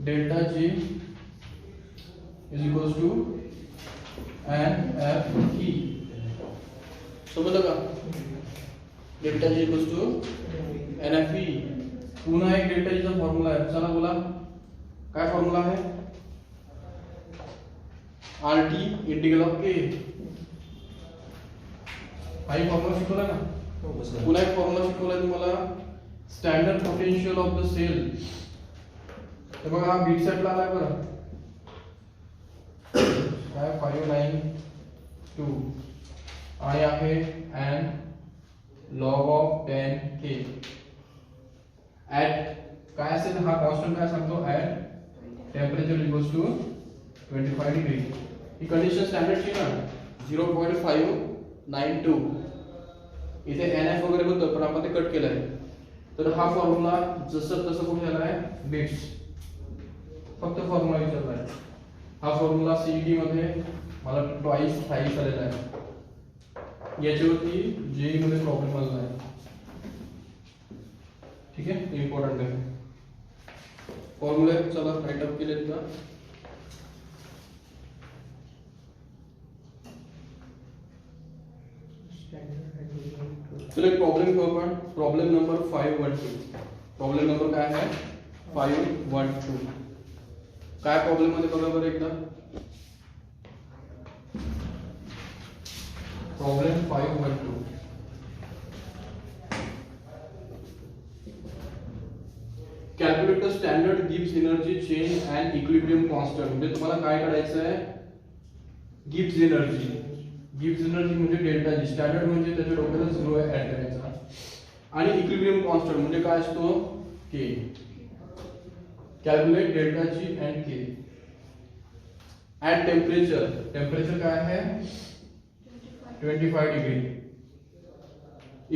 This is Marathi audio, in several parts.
Delta G is equals to NFE. समजलं का? Delta G equals to NFE. पुन्हा एक डेल्टा जीचा फॉर्म्युला आहे. चला बोला काय फॉर्म्युला आहे? RT integral of A. हाई फॉर्म्युला शिकवला ना? पुन्हा एक फॉर्म्युला शिकवला तुम्हाला, standard potential of the cell. तर बघा हा बीट सेटला आलाय बरं काय 592 आणि आहे n log of 10k at काय असेल हा कॉन्स्टंट काय सांगतो at temperature equals to 25 degree. ही कंडिशन स्टँडर्डची ना 0.592. इथे NF वगैरे होतं पण आपण ते कट केलं आहे. तर हा फॉर्म्युला जसं तसं कुठे आला आहे बिट्स, फक्त फॉर्म्युला विचारला आहे. हा फॉर्म्युला सीईटी मध्ये मला ट्वाइस थ्राइस आलेला आहे. याच्यावरती जेई मध्ये प्रॉब्लेम आलेला आहे. ठीक आहे, इम्पॉर्टंट आहे फॉर्म्युला. चला राईट अप केलेत का? चलो एक प्रॉब्लेम घेऊ आपण. Problem number 512. प्रॉब्लेम नंबर काय आहे? 512. काय प्रॉब्लेम मध्ये बघा बरं एकदा. Problem 512. Calculate the standard Gibbs energy change and equilibrium constant. म्हणजे तुम्हाला काय काढायचं आहे? Gibbs energy. गिब्स एनर्जी म्हणजे डेल्टा जी. स्टँडर्ड म्हणजे त्याच्या डोक्याला 0 ऍड करायचा. आणि इक्विलिब्रियम कॉन्स्टंट म्हणजे काय असतो? K. Calculate delta G and K at temperature. Temperature काय आहे? 25 डिग्री.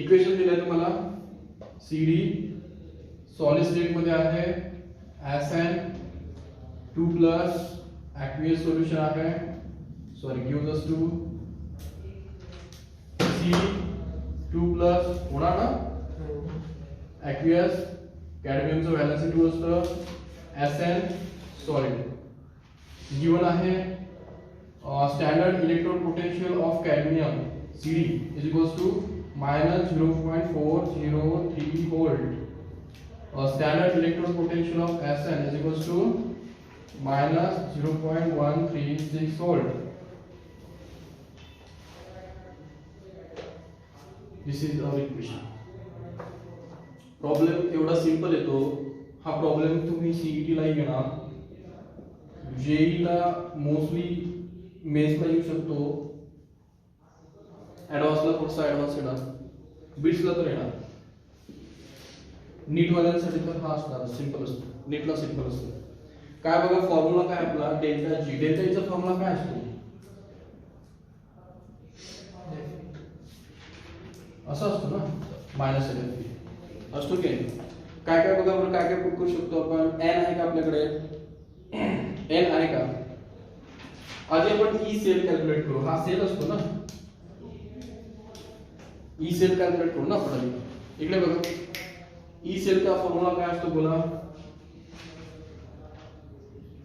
इक्वेशन दिलंय तुम्हाला. CD सॉलिड स्टेट मध्ये आहे SN2 प्लस aqueous सोल्यूशन आहे. Sorry gives us to C2 plus होणार ना aqueous. कॅडमियमचं व्हॅलेन्सी 2 असतं. SN सॉलिड. गिवन आहे standard electrode potential of cadmium CD is equals to -0.403 volt. Standard electrode potential of SN is equals to -0.136 volt. This is our equation. Problem एवढा सिंपल येतो. हा प्रॉब्लेम तुम्ही सीईटी ला घेणार, जेई ला मोस्टली मेन्सला येऊ शकतो. ऍडव्हान्सला थोडासा ऍडव्हान्स येणार, बिट्सला तर येणार. नीट वाल्यांसाठी तर हा असणार सिंपल असतो. नीटला सिंपल असतो. काय बघा फॉर्म्युला काय आपला डेल्टा जी. डेल्टा जीचा फॉर्म्युला काय असतो? असं असतो ना -LFP असतो की. काय काय बघा बरं काय काय प्रूव्ह करू शकतो आपण. n आहे का आपल्याकडे? n आहे का? आधी आपण ई सेल कॅल्क्युलेट करू. हा सेल असतो ना, ई सेल कॅल्क्युलेट करू ना आपण. इकडे बघा ई सेलचा फॉर्म्युला काय असतो बोला.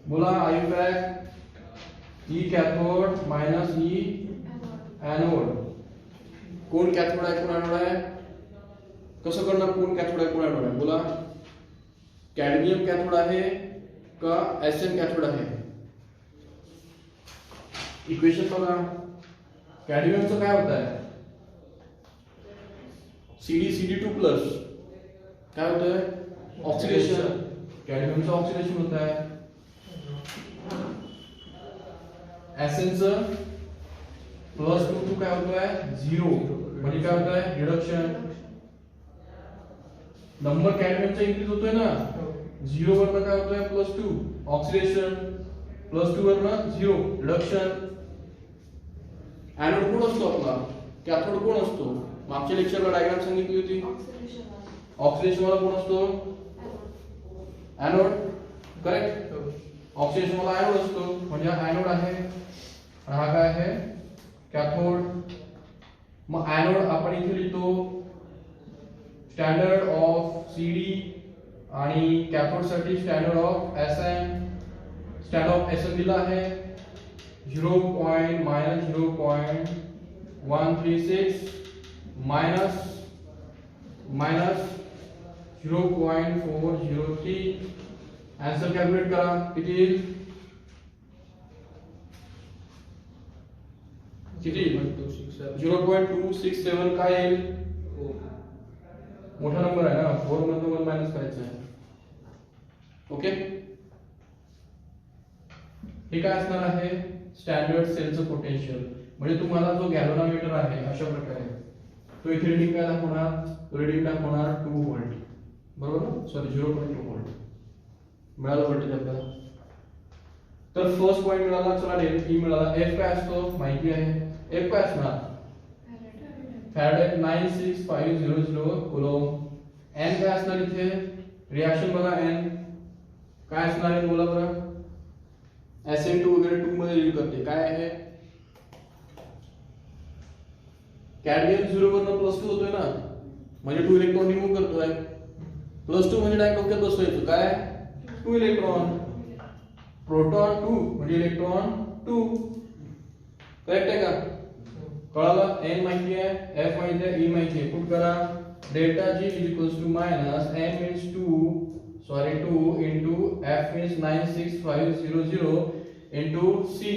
बोला IUPAC E cathode minus E anode. कोण कॅथोड आहे कोण एनोड आहे? कसं करणार? कोण कॅथोड आहे कोण एनोड आहे? बोला कॅडमियम कॅथोड आहे का SN कॅथोड आहे? इक्वेशन बघा. कॅडमियमचं काय होत आहे? CD2 प्लस काय होत आहे? ऑक्सिडेशन. कॅडमियमचं ऑक्सिडेशन होत आहे. SNचं +2 काय होत आहे? 0 म्हणजे काय होत आहे? रिडक्शन. नंबर कॅडमियमचा इन्क्रीज होतोय ना. 0 वरनं काय होतोय? +2 ऑक्सिडेशन. +2 वरनं 0 रिडक्शन. एनोड कोण असतो आपला? कॅथोड कोण असतो? मागच्या लेक्चरला डायग्राम सांगितली होती. ऑक्सिडेशन वाला कोण असतो? एनोड. करेक्ट. ऑक्सिडेशन वाला एनोड असतो म्हणजे एनोड आहे. हा काय आहे? कॅथोड. मग एनोड आपण इथे लिहितो स्टँडर्ड ऑफ CD आणि कॅथोड साठी standard of SN. Stand of SN दिला आहे 0.136 मायनस 0.403. आन्सर कॅल्क्युलेट करा किती येईल, किती 0.267 काय येईल, मोठा नंबर आहे ना, 4 मधून 1 मायनस करायचं आहे. ओके, हे काय असणार आहे स्टँडर्ड सेलचं पोटेन्शियल. म्हणजे तुम्हाला जो गॅल्व्हनोमीटर आहे अशा प्रकारे तो इथे रीडिंग काय दाखवणार, रीडिंग दाखवणार 2 व्होल्ट, बरोबर ना, सॉरी 0.2 व्होल्ट मिळालं व्होल्टेज आपल्याला. तर फर्स्ट पॉइंट मिळाला, चला डेल्टा ई मिळाला. एफ काय असतो माहिती आहे, एफ काय असणार फॅराडे 96500 कुलॉम. एन काय असणार इथे, रिएक्शन बघा एन काय असणार आहे बोला बरं, SN2 वगैरे 2 मध्ये रीड करते काय आहे, कॅडमियम 0 वरनं +2 होतोय ना, म्हणजे 2 इलेक्ट्रॉन रिमूव्ह करतोय. +2 म्हणजे डायरेक्ट डोक्यात बसवायचं काय 2 इलेक्ट्रॉन, प्रोटॉन 2 म्हणजे इलेक्ट्रॉन 2. करेक्ट आहे का, कळालं. n माहिती आहे, f माहिती आहे, e माहिती आहे. पुट करा delta g n means 2 into f means 96500 into ce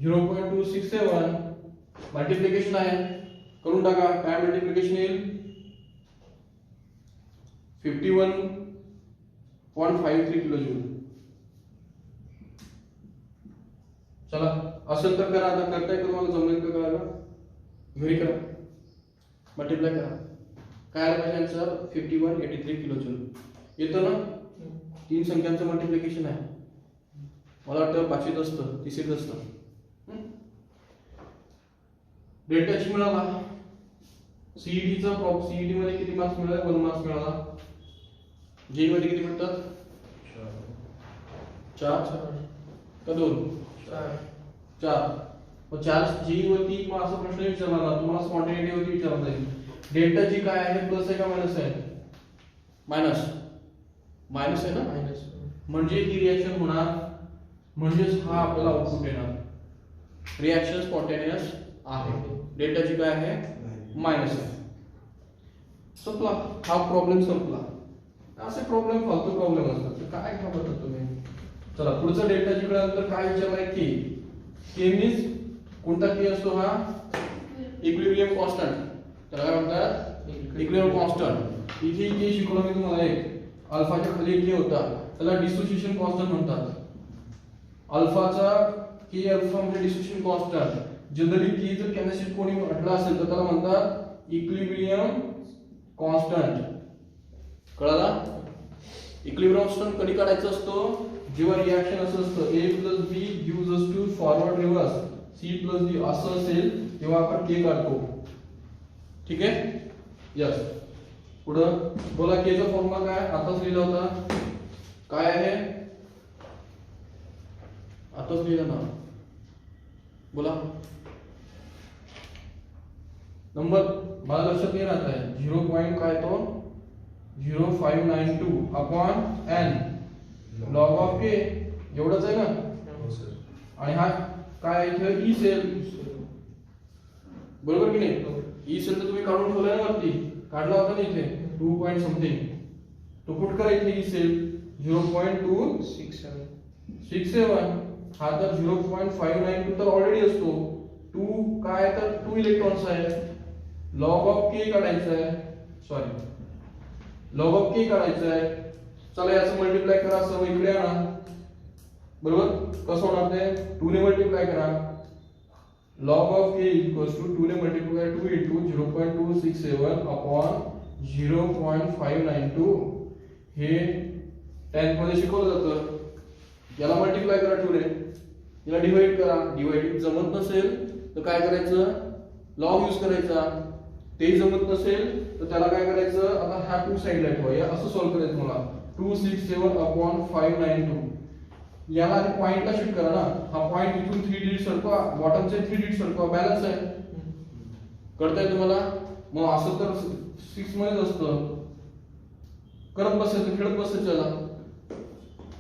0.267 multiplication आहे, करून टाका. काय मल्टिप्लिकेशन येईल 51.53 किलो जूल. चला असेल तर करा, आता करताय का तुम्हाला जमेल का करायला, घरी करा, मल्टिप्लाय करा. काय आलं पाहिजे आन्सर 5183 किलो जूल येतं ना. 3 संख्यांचं मल्टिप्लिकेशन आहे, मला वाटतं 5वीत असतं, 30वीत असतं. डेल्टा जी मिळाला. सीईटी चा सीईटी मध्ये किती मार्क्स मिळाले, 1 मार्क्स मिळाला. जेई मध्ये किती मिळतात 4 का 2 4. मग 4 जेई वरती मग असा प्रश्न विचारला ना तुम्हाला, स्पॉन्टेनिटी वरती विचारला जाईल डेल्टा जी काय आहे, प्लस आहे का मायनस आहे, मायनस आहे ना, मायनस म्हणजे ही रिएक्शन होणार, म्हणजेच हा आपल्याला आउटपुट येणार. रिएक्शन स्पॉन्टेनियस आहे, डेल्टा जी काय आहे मायनस आहे. संपला हा प्रॉब्लेम, संपला. असे प्रॉब्लेम फालतू प्रॉब्लेम असतात, काय घाबरता तुम्ही. चला पुढचा डेल्टा जी कळल्यानंतर काय विचारलाय के. के मीन्स कोणता के असतो हा, इक्विलिब्रियम कॉन्स्टंट, त्याला काय म्हणतात इक्विलिब्रियम कॉन्स्टंट. इथे के शिकवलं मी तुम्हाला, एक अल्फाच्या खाली के होता, त्याला डिसोसिएशन कॉन्स्टंट म्हणतात. अल्फाचा के अल्फा म्हणजे डिसोसिएशन कॉन्स्टंट. जनरली की जर केमिस्ट्री कोणी म्हटलं असेल तर त्याला म्हणतात इक्विलिब्रियम कॉन्स्टंट. कळाला. इक्विलिब्रियम कॉन्स्टंट कधी काढायचा असतो, जेव्हा रिएक्शन असं असतं a + b gives us to forward reverse c + d असं असेल तेव्हा आपण k काढतो. ठीक आहे, यस. पुढे बोला k चा फॉर्म्युला काय, आताच लिहिला होता, काय आहे आताच लिहिला ना, बोला नंबर मला लक्षात नाही राहत आहे. 0. काय तो 0592 upon n log of k एवढंच आहे ना. आणि हा काय इथे ई सेल, बरोबर की नाही. ई सेल तर तुम्ही काढून ठेवलाय ना वरती, काढला होता ना इथे 2 पॉइंट समथिंग, तो पुट करा इथे ई सेल 0.267. हा तर 0.592 तर ऑलरेडी असतो. 2 काय तर 2 इलेक्ट्रॉन्स आहे, लॉग ऑफ k काढायचं आहे, सॉरी लॉग ऑफ k काढायचं आहे. चला याचं मल्टिप्लाय करा, सर्व इकडे आणा, बरोबर. कसं होणार ते 2 ने मल्टिप्लाय करा, log of k equals to 2 ने मल्टिप्लाय 2 into 0.267 upon 0.592. हे 10th मध्ये शिकवलं जातं. याला मल्टिप्लाय करा 2 ने, याला डिवाइड करा. डिवाइड जमत नसेल तर काय करायचं, लॉग यूज करायचा. ते जमत नसेल तर त्याला काय करायचं, आता हा 2 साइडला ठेवा, या असं सॉल्व्ह करायचं मला. 267 upon 592. याला आधी पॉइंटला शिफ्ट करा ना, हा पॉइंट इथून 3 डिजिट सरकवा, बॉटमचे 3 डिजिट सरकवा, बॅलन्स आहे. करताय तुम्हाला. मग असं तर 6 मध्येच असतं, करत बसायचं, खेळत बसायचं. याला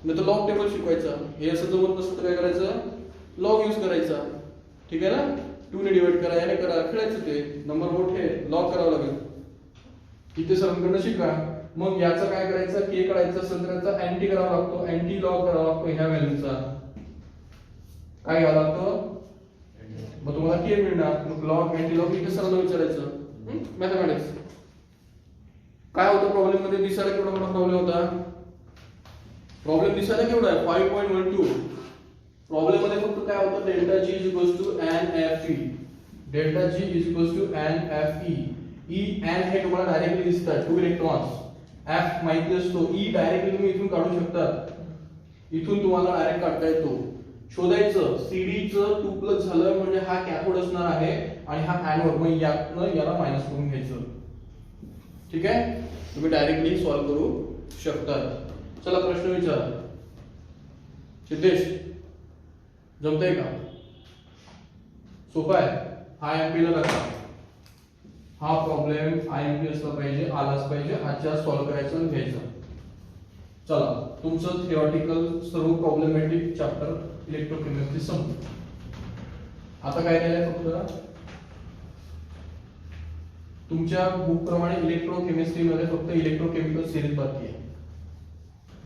नाही तर लॉग टेबल शिकवायचा. हे असं जमत नसतं तर काय करायचं, लॉग यूज करायचा. ठीक आहे ना, 2 ने डिवाइड करा, याने करा, खेळायचं. ते नंबर मोठे लॉग करावं लागेल. इथे सरांकडनं शिका. मग याचं काय करायचं, के काढायचं असेल तर त्याचा अँटी करावा लागतो, अँटी लॉग करावा लागतो ह्या व्हॅल्यूचा. काय घ्यावं लागतं, मग तुम्हाला के मिळणार. मग लॉग अँटी लॉग इथे सरांना विचारायचं. मॅथमॅटिक्स काय होतं प्रॉब्लेम मध्ये, दिसायला केवढा मोठा प्रॉब्लेम होता. प्रॉब्लेम दिसायला केवढा आहे, 5.12. प्रॉब्लेम मध्ये फक्त काय होतं, delta G is equals to N F E. Delta G is equals to N F E. E N हे तुम्हाला डायरेक्टली दिसतात 2 इलेक्ट्रॉन्स. एफ माहिती असतो, ई डायरेक्टली तुम्ही इथून काढू शकतात. इथून तुम्हाला डायरेक्ट काढता येतो. शोधायचं सीडी चं 2 प्लस झालं म्हणजे हा कॅथोड असणार आहे आणि हा एनोड. मग यातनं याला मायनस करून घ्यायचं. ठीक आहे, तुम्ही डायरेक्टली सॉल्व करू शकता. चला प्रश्न विचारा. सिद्धेश जमतंय का, सोपा आहे. हा एमपी ला टाका. हा प्रॉब्लेम आयएमपी असला पाहिजे, आलाच पाहिजे. आजच्या सॉल्व करायचं आणि घ्यायचं. चला तुमचं थिओरिटिकल सर्व प्रॉब्लेमॅटिक चॅप्टर इलेक्ट्रोकेमिस्ट्री संपलं. आता काय राहिलंय, फक्त तुमच्या बुक प्रमाणे इलेक्ट्रोकेमिस्ट्री मध्ये फक्त इलेक्ट्रोकेमिकल सिरीज बाकी आहे.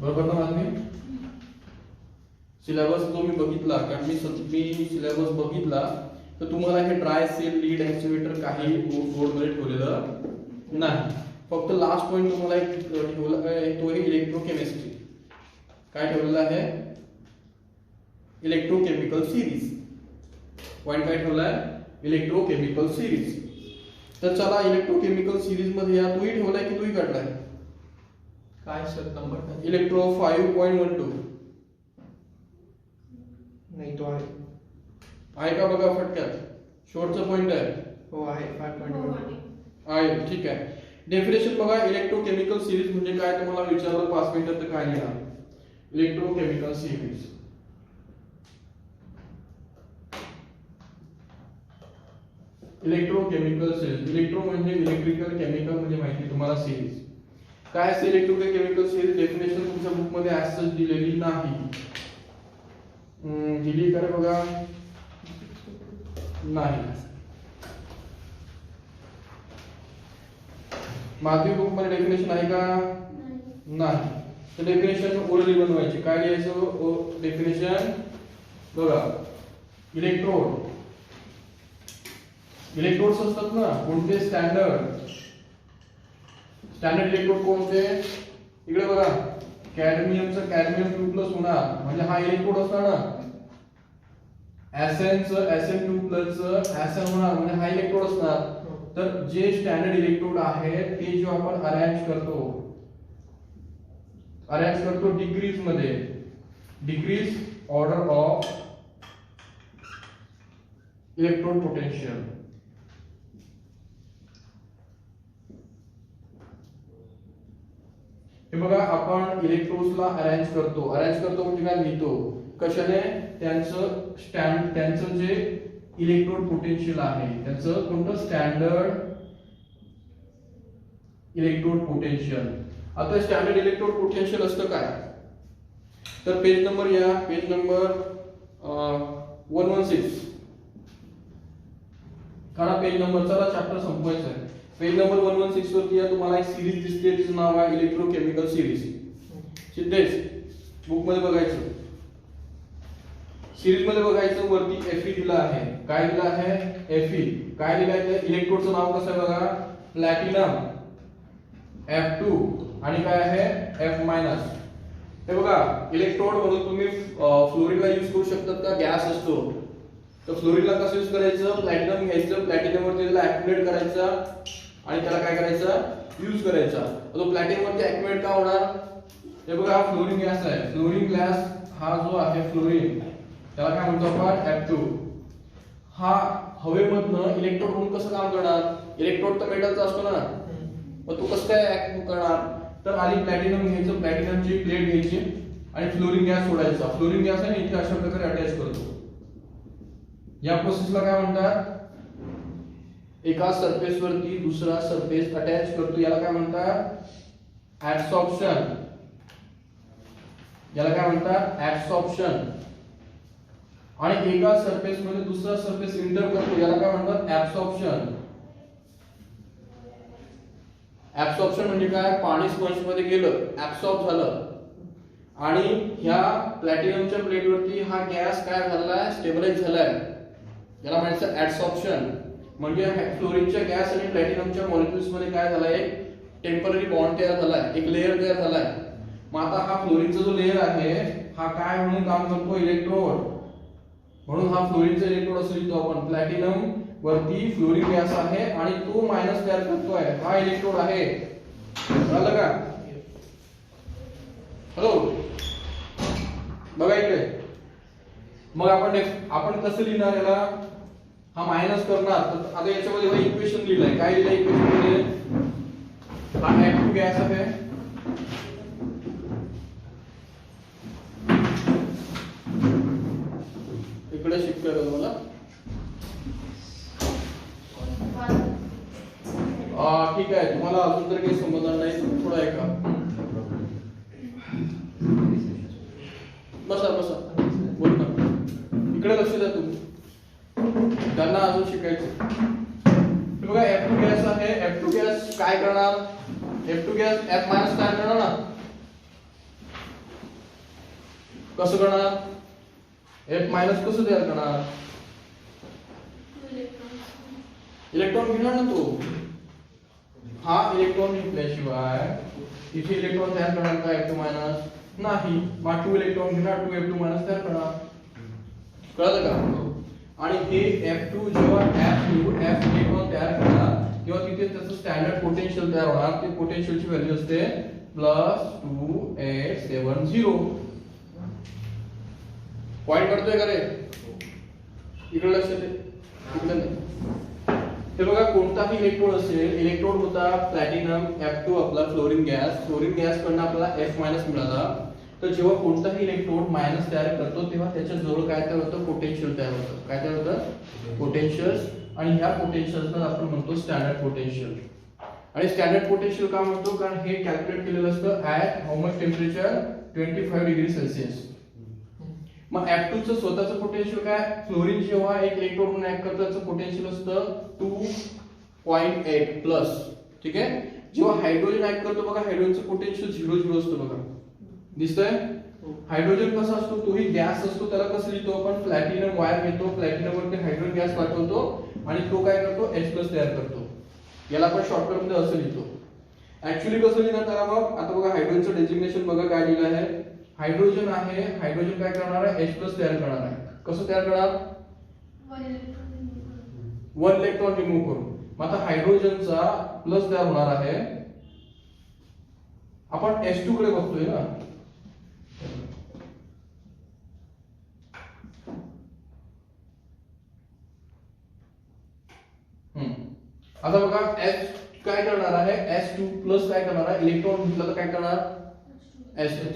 बरोबर ना माझी. सिलेबस जो मी बघितला, कारण मी सिलेबस बघितला, तर तुम्हाला हे ड्राय सेल लीड ऍक्टिव्हेटर काही बोर्डमध्ये ठेवलेलं नाही. फक्त लास्ट पॉइंट तुम्हाला एक ठेवला आहे, तो आहे इलेक्ट्रोकेमिस्ट्री. काय ठेवलेलं आहे, इलेक्ट्रोकेमिकल सिरीज. पॉइंट काय ठेवलाय, इलेक्ट्रोकेमिकल सिरीज. तर चला इलेक्ट्रोकेमिकल सिरीज मध्ये या, तोही ठेवलाय की तोही काढलाय, काय सर नंबर, इलेक्ट्रो 5.12. नाही तो आहे का बघा फटक्यात, शेवटचा पॉइंट आहे. हो आहे 5.1 आहे. ठीक आहे. डेफिनेशन बघा, इलेक्ट्रोकेमिकल सिरीज म्हणजे काय, तुम्हाला विचारलं 5 मिनिटात तर काय लिहिणार. Electrochemical series, electrochemical series. Electro म्हणजे इलेक्ट्रिकल, केमिकल म्हणजे माहिती तुम्हाला सिरीज. काय असेल इलेक्ट्रोकेमिकल सिरीज, डेफिनेशन तुमच्या बुक मध्ये ऍज सच दिलेली नाही. दिली का बघा, नाही. माध्यमिक बुक मध्ये डेफिनेशन आहे का, नाही. तर डेफिनेशन ओरली बनवायची. काय लिहायचं डेफिनेशन बघा, इलेक्ट्रोड. इलेक्ट्रोड्स असतात ना कोणते, स्टँडर्ड इलेक्ट्रोड कोणते, इकडे बघा. कॅडमियमचं कॅडमियम 2+ होणार म्हणजे हा इलेक्ट्रोड असणार ना. एसएनचं Sn2+ Sn होणार म्हणजे हा इलेक्ट्रोड असणार. तर जे स्टँडर्ड इलेक्ट्रोड आहे ते जो आपण अरेंज करतो डिग्रीज मध्ये, degrees order of electrode potential. हे बघा, आपण इलेक्ट्रोड्सला अरेंज करतो म्हणजे काय लिहितो, कशाने, त्यांचं जे इलेक्ट्रोड पोटेन्शियल आहे, त्याचं कोणतं, स्टँडर्ड इलेक्ट्रोड पोटेन्शियल. आता स्टँडर्ड इलेक्ट्रोड पोटेन्शियल असतं काय, तर पेज नंबर या, पेज नंबर 116 काढा पेज नंबर. चला चॅप्टर संपवायचं आहे. पेज नंबर 116 वरती या, तुम्हाला एक सिरीज दिसते, तिचं नाव आहे इलेक्ट्रोकेमिकल सिरीज. सिद्धेश बुक मध्ये बघायचं, सिरीज मध्ये बघायचं, वरती Fe दिला आहे. काय दिला आहे, Fe. काय दिलं आहे, इलेक्ट्रोडचं नाव कसं आहे बघा, प्लॅटिनम F2 आणि काय आहे F-. हे बघा, इलेक्ट्रोड म्हणून तुम्ही फ्लोरीनला यूज करू शकतात का, गॅस असतो. तर फ्लोरीनला कसं यूज करायचं, प्लॅटिनम घ्यायचं, प्लॅटिनम वरती त्याला ऍक्टिव्हेट करायचं आणि त्याला काय करायचं, यूज करायचा. तो प्लॅटिनम वरती ऍक्टिव्हेट का होणार, हे बघा, फ्लोरीन गॅस आहे. फ्लोरीन गॅस हा जो आहे फ्लोरीन, त्याला काय म्हणतो आपण, F2. हा हवेमधनं इलेक्ट्रोड म्हणून कसं काम करणार, इलेक्ट्रोड तर मेटलचा असतो ना, मग तो कसं काय ऍक्ट करणार, तर आधी प्लॅटिनम घ्यायचं, प्लॅटिनमची प्लेट घ्यायची आणि फ्लोरीन गॅस सोडायचा. फ्लोरीन गॅस आहे इथे अशा प्रकारे अटॅच करतो. या प्रोसेसला काय म्हणतात, एका सरफेस वरती दुसरा सरफेस अटॅच करतो, याला काय म्हणतात, ऍडसॉर्प्शन. याला काय म्हणतात ऍब्सॉर्प्शन. आणि एका सरफेस मध्ये दुसरा सरफेस इंटर करतो याला काय म्हणतात ऍब्सॉर्प्शन. ऍब्सॉर्प्शन म्हणजे काय, पाणी स्पंज मध्ये गेलं, ऍब्सॉर्ब झालं आणि ह्या प्लॅटिनमच्या प्लेटवरती हा गॅस काय झालाय, स्टेबलाइज झालाय, याला म्हणायचं ऍब्सॉर्प्शन. म्हणजे फ्लोरीनच्या गॅस आणि प्लॅटिनमच्या मॉलिक्युल्स मध्ये काय झालाय, एक टेम्पररी बॉन्ड तयार झालाय, एक लेयर तयार झालाय. मग आता हा फ्लोरीनचा जो लेयर आहे हा काय म्हणून काम करतो, इलेक्ट्रोड. म्हणून हा फ्लोरीनचा इलेक्ट्रोड असं लिहितो आपण. प्लॅटिनम वरती फ्लोरीन गॅस आहे आणि तो मायनस तयार करतोय, हा इलेक्ट्रोड आहे. कळलं का? हॅलो, बघा इकडे. मग आपण कसं लिहिणार याला, हा मायनस करणार. तर आता याच्यामध्ये इक्वेशन लिहिलंय, काय लिहिलंय इक्वेशन मध्ये, हा F2 गॅस आहे, इकडे शिफ्ट करा मला. ठीक आहे, तुम्हाला अजून तर काही समजणार नाही, थोडं ऐका. बसा बसा, बोल ना, इकडे लक्ष द्या तुम्ही, त्यांना अजून शिकायचं. बघा F2 गॅस आहे, F2 गॅस काय करणार, F2 गॅस F मायनस तयार करणार ना. कसं करणार, F मायनस कसं तयार करणार, इलेक्ट्रॉन घेणार ना तो. हा इलेक्ट्रॉन घेतल्याशिवाय इथे इलेक्ट्रॉन तयार करणार का F2 मायनस, नाही. मग 2 इलेक्ट्रॉन घेणार, 2 F2 मायनस तयार करणार. कळलं का? आणि हे F2 जेव्हा F इलेक्ट्रॉन तयार करणार तेव्हा तिथे त्याचं स्टँडर्ड पोटेन्शियल तयार होणार. ते पोटेन्शियलची व्हॅल्यू असते +2870. पॉइंट करतोय का रे, इकडे लक्ष दे, इकडे नाही. हे बघा, कोणताही इलेक्ट्रोड असेल, इलेक्ट्रोड होता प्लॅटिनम, F2 आपला फ्लोरीन गॅस कडनं आपल्याला F मायनस मिळाला. तर जेव्हा कोणताही इलेक्ट्रोड मायनस तयार करतो तेव्हा त्याच्या जवळ काय तयार होतं, पोटेन्शियल तयार होतं. काय तयार होतं, पोटेन्शियल. आणि ह्या पोटेन्शियलला आपण म्हणतो स्टँडर्ड पोटेन्शियल. आणि स्टँडर्ड पोटेन्शियल का म्हणतो, कारण हे कॅल्क्युलेट केलेलं असतं at how much temperature, 25 degree Celsius. मग F2 चं स्वतःचं पोटेन्शियल काय, फ्लोरीन जेव्हा एक इलेक्ट्रोड म्हणून ऍक्ट करतो त्याचं पोटेन्शियल असतं 2.8 प्लस. ठीक आहे. जेव्हा हायड्रोजन ऍक्ट करतो बघा, हायड्रोजनचं पोटेन्शियल 0 असतं बघा, दिसतंय. हायड्रोजन कसा असतो, तोही गॅस असतो. त्याला कसं लिहितो आपण, प्लॅटिनम वायर घेतो, प्लॅटिनम वरती हायड्रोजन गॅस पाठवतो आणि तो काय करतो, H+ तयार करतो. याला आपण शॉर्टकट मध्ये असं लिहितो. ऍक्च्युअली कसं लिहिणार त्याला, मग आता बघा हायड्रोजनचं डेजिग्नेशन बघा काय लिहिलं आहे. हायड्रोजन आहे, हायड्रोजन काय करणार आहे, H+ तयार करणार आहे. कसं तयार करणार, 1 इलेक्ट्रॉन रिमूव्ह करून. मग आता हायड्रोजनचा प्लस तयार होणार आहे. आपण H2 कडे बघतोय ना, आता बघा H काय करणार आहे, H2 प्लस काय करणार आहे, इलेक्ट्रॉन घेतला तर काय करणार, H2.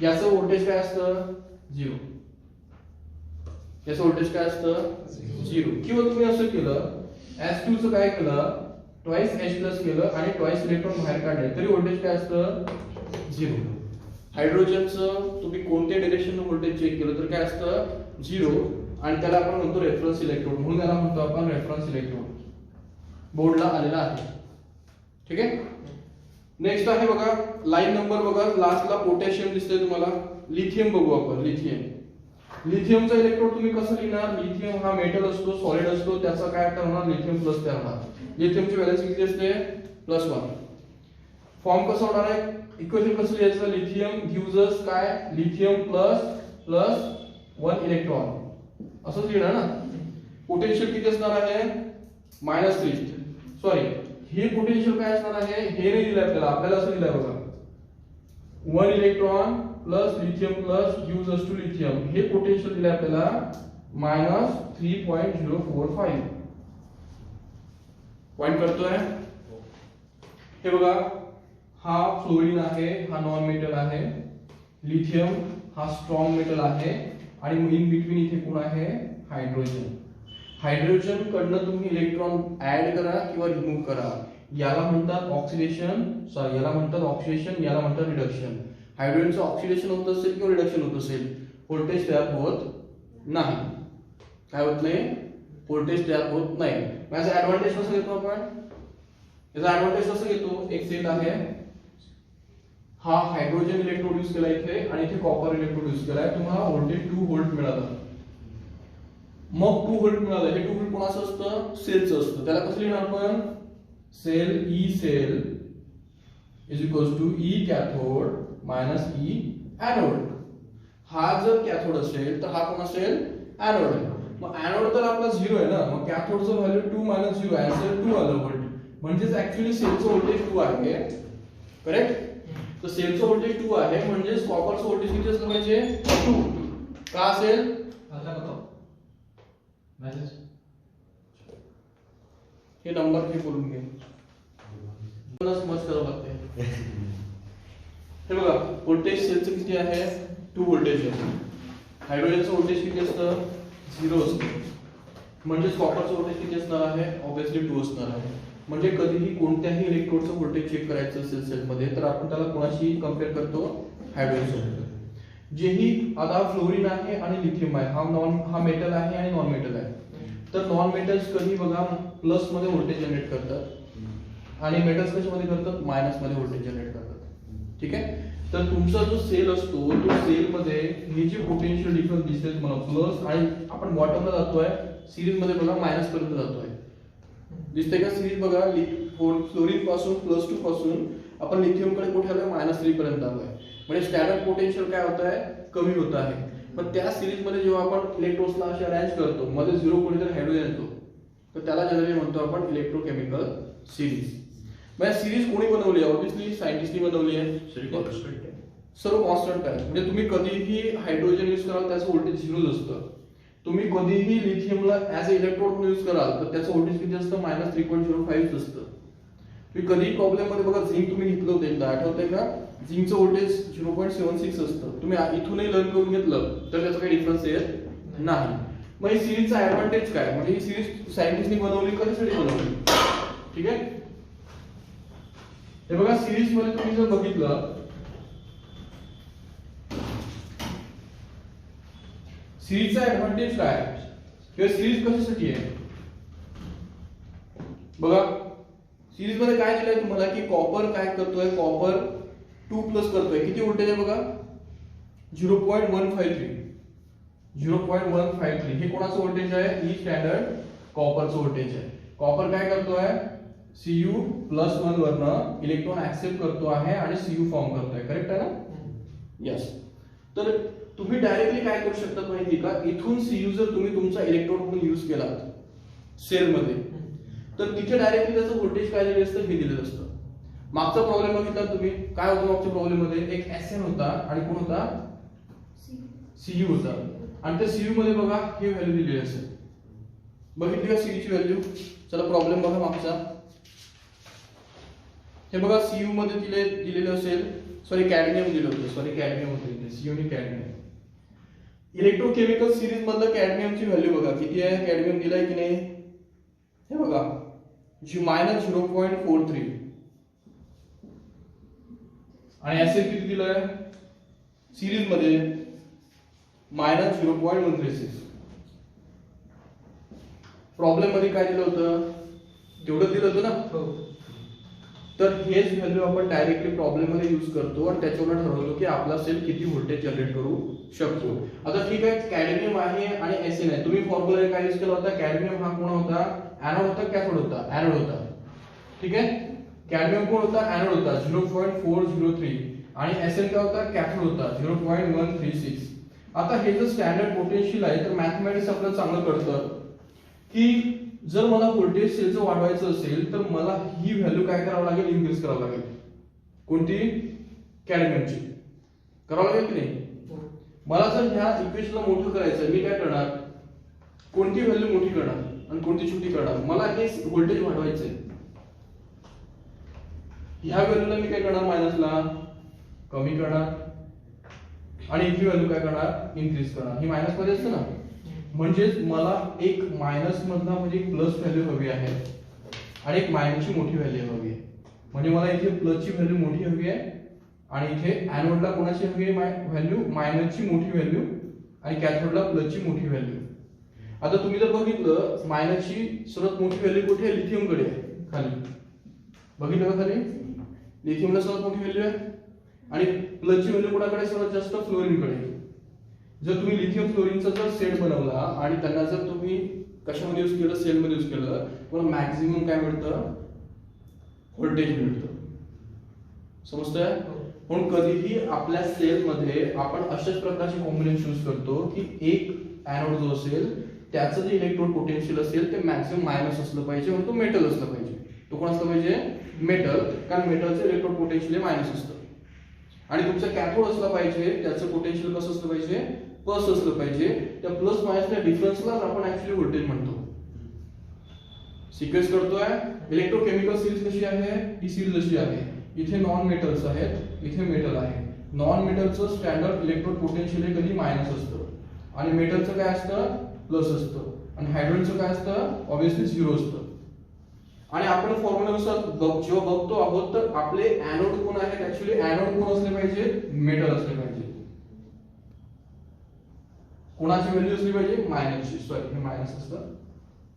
याचं व्होल्टेज काय असतं, 0. याचं व्होल्टेज काय असतं, 0. किंवा तुम्ही असं केलं, H2 चं काय केलं, ट्वाइस H+ केलं आणि ट्वाइस इलेक्ट्रॉन बाहेर काढले तरी व्होल्टेज काय असतं, 0. हायड्रोजनचं तुम्ही कोणत्या डायरेक्शनने व्होल्टेज चेक केलं तर काय असतं, 0. आणि त्याला आपण म्हणतो रेफरन्स इलेक्ट्रोड, म्हणून याला म्हणतो आपण रेफरन्स इलेक्ट्रोड. बोर्डला आलेला आहे. ठीक आहे. नेक्स्ट आहे बघा, लाईन नंबर बघा, लास्टला पोटॅशियम दिसतंय तुम्हाला. लिथियम बघू आपण. लिथियमचा इलेक्ट्रोड तुम्ही कसं लिहिणार, लिथियम हा मेटल असतो, सॉलिड असतो, त्याचा काय होणार, लिथियम प्लस तयार होणार. लिथियमची व्हॅलेन्सी किती असते, +1. फॉर्म कसा होणार आहे, इक्वेशन कसं लिहायचं, लिथियम गिव्स अस काय, लिथियम प्लस 1 इलेक्ट्रॉन असंच लिहिणार ना. पोटेन्शियल किती असणार आहे, -3. सॉरी, हे पोटेन्शियल काय असणार आहे, हे नाही दिलं आपल्याला असं दिलंय बघा, 1 electron plus lithium plus gives us to lithium. हे पोटेन्शियल दिलंय आपल्याला -3.045. पॉइंट करतोय. हे बघा, हा फ्लोरीन आहे, हा नॉन मेटल आहे. लिथियम हा स्ट्रॉंग मेटल आहे आणि इन बिटवीन इथे कोण आहे, हायड्रोजन. हायड्रोजन कडनं तुम्ही इलेक्ट्रॉन ऍड करा किंवा रिमूव्ह करा, याला म्हणतात ऑक्सिडेशन, याला म्हणतात रिडक्शन. हायड्रोजनचं ऑक्सिडेशन होत असेल किंवा रिडक्शन होत असेल, व्होल्टेज तयार होत नाही. काय होत नाही? व्होल्टेज तयार होत नाही. याचा ऍडव्हान्टेज कसं घेतो आपण? याचा ऍडव्हान्टेज कसं घेतो? एक सेल आहे, हा हायड्रोजन इलेक्ट्रोड यूज केला इथे आणि इथे कॉपर इलेक्ट्रोड यूज केलाय, तुम्हाला व्होल्टेज 2 व्होल्ट मिळालं. मग 2 व्होल्ट मिळालं, हे 2 व्होल्ट कोणाचं असतं? सेलचं असतं. त्याला कसं लिहिणार आपण? Cell E cell is equals to E cathode minus E anode. हा जर कॅथोड असेल तर हा कोण असेल? एनोड आहे. मग एनोड तर आपला 0 आहे ना, मग कॅथोडचं व्हॅल्यू 2 मायनस 0 आन्सर 2 आलं व्होल्ट. म्हणजेच ऍक्च्युअली सेलचं व्होल्टेज 2 आहे. करेक्ट? तर सेलचं व्होल्टेज 2 आहे, म्हणजेच कॉपरचं व्होल्टेज किती असलं पाहिजे? 2. का असेल? आता बताओ मैसेज हे नंबर हे बोलून घे, समज करावं लागते. हे बघा, व्होल्टेज सेलचं किती आहे? 2 व्होल्टेज आहे. हायड्रोजनचं व्होल्टेज किती असतं? 0 असतं. म्हणजेच कॉपरचं व्होल्टेज किती असणार आहे? ऑब्विसली 2 असणार आहे. म्हणजे कधीही कोणत्याही इलेक्ट्रोडचं व्होल्टेज चेक करायचं असेल सेलमध्ये तर आपण त्याला कोणाशी कंपेअर करतो? हायड्रोजन. जेही आता फ्लोरीन आहे आणि लिथियम आहे, हा मेटल आहे आणि नॉन मेटल आहे. तर नॉन मेटल्स कधी बघा प्लस मध्ये व्होल्टेज जनरेट करतात आणि मेटल्स कशामध्ये करतात? मायनस मध्ये व्होल्टेज जनरेट करतात. ठीक आहे? तर तुमचा जो सेल असतो तो सेल मध्ये हे जे पोटेन्शियल डिफरन्स दिसते तुम्हाला प्लस आणि आपण बॉटमला जातोय, सिरीज मध्ये बघा मायनस पर्यंत जातोय. दिसते का सिरीज? बघा फ्लोरीन पासून +2 पासून आपण लिथियम कडे कुठे आलोय? -3 पर्यंत आलोय. म्हणजे स्टँडर्ड पोटेन्शियल काय होत आहे? कमी होत आहे. पण त्या सिरीज मध्ये जेव्हा आपण इलेक्ट्रोड्सला असे अरेंज करतो, मध्ये 0 कुठेतरी हायड्रोजन येतो, तर त्याला जनरली म्हणतो आपण इलेक्ट्रोकेमिकल सिरीज. मग सिरीज कोणी बनवली? ऑब्विसली सायंटिस्टनी बनवली आहे. सर्व कॉन्स्टंट आहे. म्हणजे तुम्ही कधीही हायड्रोजन यूज कराल त्याचं व्होल्टेज 0 असतं. तुम्ही कधीही लिथियमला ऍज अ इलेक्ट्रोड म्हणून यूज कराल तर त्याचं व्होल्टेज किती असतं? -3.05 असतं. तुम्ही कधी प्रॉब्लेम मध्ये बघा झिंक तुम्ही घेतलं होतं एकदा, आठवतंय का? झिंकचं व्होल्टेज 0.76 असतं. तुम्ही इथूनही लर्न करून घेतलं तर त्याचा काही डिफरन्स येत नाही. मग ही सिरीजचा ऍडव्हान्टेज काय? म्हणजे ही सिरीज सायंटिस्टनी बनवली, कशासाठी बनवली? ठीक आहे? हे बघा, सिरीज मध्ये तुम्ही जर बघितलं, सिरीजचा ऍडव्हान्टेज काय किंवा सिरीज कशासाठी आहे? बघा, सिरीज मध्ये काय दिलंय तुम्हाला की कॉपर काय करतोय? कॉपर 2+ करतोय. किती व्होल्टेज आहे बघा? 0.153. 0.153 हे कोणाचं व्होल्टेज आहे? ई स्टँडर्ड कॉपरचं व्होल्टेज आहे. कॉपर काय करतोय? Cu+1 वरनं इलेक्ट्रॉन ऍक्सेप्ट करतो आहे आणि Cu फॉर्म करतोय. करेक्ट आहे ना? यस. तर तुम्ही डायरेक्टली काय करू शकता माहिती का? इथून Cu जर तुम्ही तुमचा इलेक्ट्रोड म्हणून यूज केला सेल मध्ये, तर तिथे डायरेक्टली त्याचं व्होल्टेज काय दिलेलं असतं? हे दिलेलं असतं. मागचा प्रॉब्लेम बघितला तुम्ही, काय होतं मागच्या प्रॉब्लेम मध्ये? एक Sn होता आणि कोण होता? Cu होता. आणि त्या Cu मध्ये बघा हे व्हॅल्यू दिलेली असेल. बघितली का Cu ची व्हॅल्यू? चला प्रॉब्लेम बघा मागचा. हे बघा Cu मध्ये दिलेलं असेल, सॉरी कॅडमियम दिलं होतं, सॉरी कॅडमियम होतं इथे, Cu आणि कॅडमियम. इलेक्ट्रोकेमिकल सिरीज मधलं कॅडमियमची व्हॅल्यू बघा किती आहे? कॅडमियम दिलाय की नाही? हे बघा -0.43 आणि ऍसिड किती दिलंय सिरीज मध्ये? -0.136. प्रॉब्लेम मध्ये काय दिलं होतं? तेवढं दिलं होतं ना? तर हेच व्हॅल्यू आपण डायरेक्टली प्रॉब्लेम मध्ये यूज करतो आणि त्याच्यावर ठरवतो की आपला सेल किती व्होल्टेज जनरेट करू शकतो. आता ठीक आहे, कॅडमियम आहे आणि Sn आहे. तुम्ही फॉर्म्युला काय यूज केला होता? कॅडमियम हा कोण होता? एनोड होता, कॅथोड होता? एनोड होता. ठीक आहे? कॅडमियम कोण होता? एनोड होता, 0.403 आणि Sn काय होता? कॅथोड होता, 0.136. आता हे जर स्टँडर्ड पोटेन्शियल आहे तर मॅथमॅटिक्स आपल्याला चांगलं कळतं की जर मला व्होल्टेज सेलचं वाढवायचं असेल तर मला ही व्हॅल्यू काय करावं लागेल? इन्क्रीज करावं लागेल. कोणती? कॅडमियमची करावं लागेल की नाही? मला जर ह्या इक्वेशनला मोठं करायचं, मी काय करणार? कोणती व्हॅल्यू मोठी करणार आणि कोणती छोटी करणार? मला हे व्होल्टेज वाढवायचंय. ह्या व्हॅल्यूला मी काय करणार? मायनसला कमी करणार आणि इथली व्हॅल्यू काय करणार? इन्क्रीज करणार. ही मायनस मध्ये असते ना, म्हणजेच मला एक मायनस मधला म्हणजे एक प्लस व्हॅल्यू हवी आहे आणि एक मायनसची मोठी व्हॅल्यू हवी आहे. म्हणजे मला इथे प्लसची व्हॅल्यू मोठी हवी आहे आणि इथे एनोडला कोणाची हवी व्हॅल्यू, मायनसची मोठी व्हॅल्यू आणि कॅथोडला प्लसची मोठी व्हॅल्यू. आता तुम्ही जर बघितलं मायनसची सर्वात मोठी व्हॅल्यू कुठे आहे, लिथियमकडे आहे खाली. बघितलं का खाली, लिथियमला सर्वात मोठी व्हॅल्यू आहे आणि प्लसची व्हॅल्यू कोणाकडे सर्वात जास्त, फ्लोरीनकडे. जर तुम्ही लिथियम फ्लोरीनचा जर सेट बनवला आणि त्यांना जर तुम्ही कशामध्ये यूज केलं, सेलमध्ये यूज केलं, तुम्हाला मॅक्झिमम काय मिळतं, व्होल्टेज मिळतं. समजतंय? पण कधीही आपल्या सेलमध्ये आपण अशाच प्रकारचे कॉम्बिनेशन यूज करतो की एक एनोड जो असेल त्याचं जे इलेक्ट्रोड पोटेन्शियल असेल ते मॅक्सिमम मायनस असलं पाहिजे, म्हणून तो मेटल असलं पाहिजे. तो कोण असलं पाहिजे, मेटल, कारण मेटलचं इलेक्ट्रोड पोटेन्शियल मायनस असतं. आणि तुमचा कॅथोड असला पाहिजे, त्याचं पोटेन्शियल कसं असलं पाहिजे, प्लस असलं पाहिजे. त्या प्लस मायनसच्या डिफरन्सलाच आपण ऍक्च्युअली व्होल्टेज म्हणतो. सिक्वेन्स करतोय, इलेक्ट्रोकेमिकल सीरीज कशी आहे, ही सीरीज अशी आहे. इथे नॉन मेटल्स आहेत, इथे मेटल आहे. नॉन मेटलचं स्टँडर्ड इलेक्ट्रोड पोटेन्शियल हे कधी मायनस असतं आणि मेटलचं काय असतं, प्लस असतं. आणि हायड्रोजनचं काय असतं, ऑब्विसली झिरो असतं. आणि आपण फॉर्म्युलानुसार जेव्हा बघतो आहोत तर आपले एनोड कोण आहेत, ऍक्च्युअली एनोड कोण असले पाहिजे, मेटल असले पाहिजे. कोणाची व्हॅल्यू असली पाहिजे, मायनसची. सॉरी, हे मायनस असतं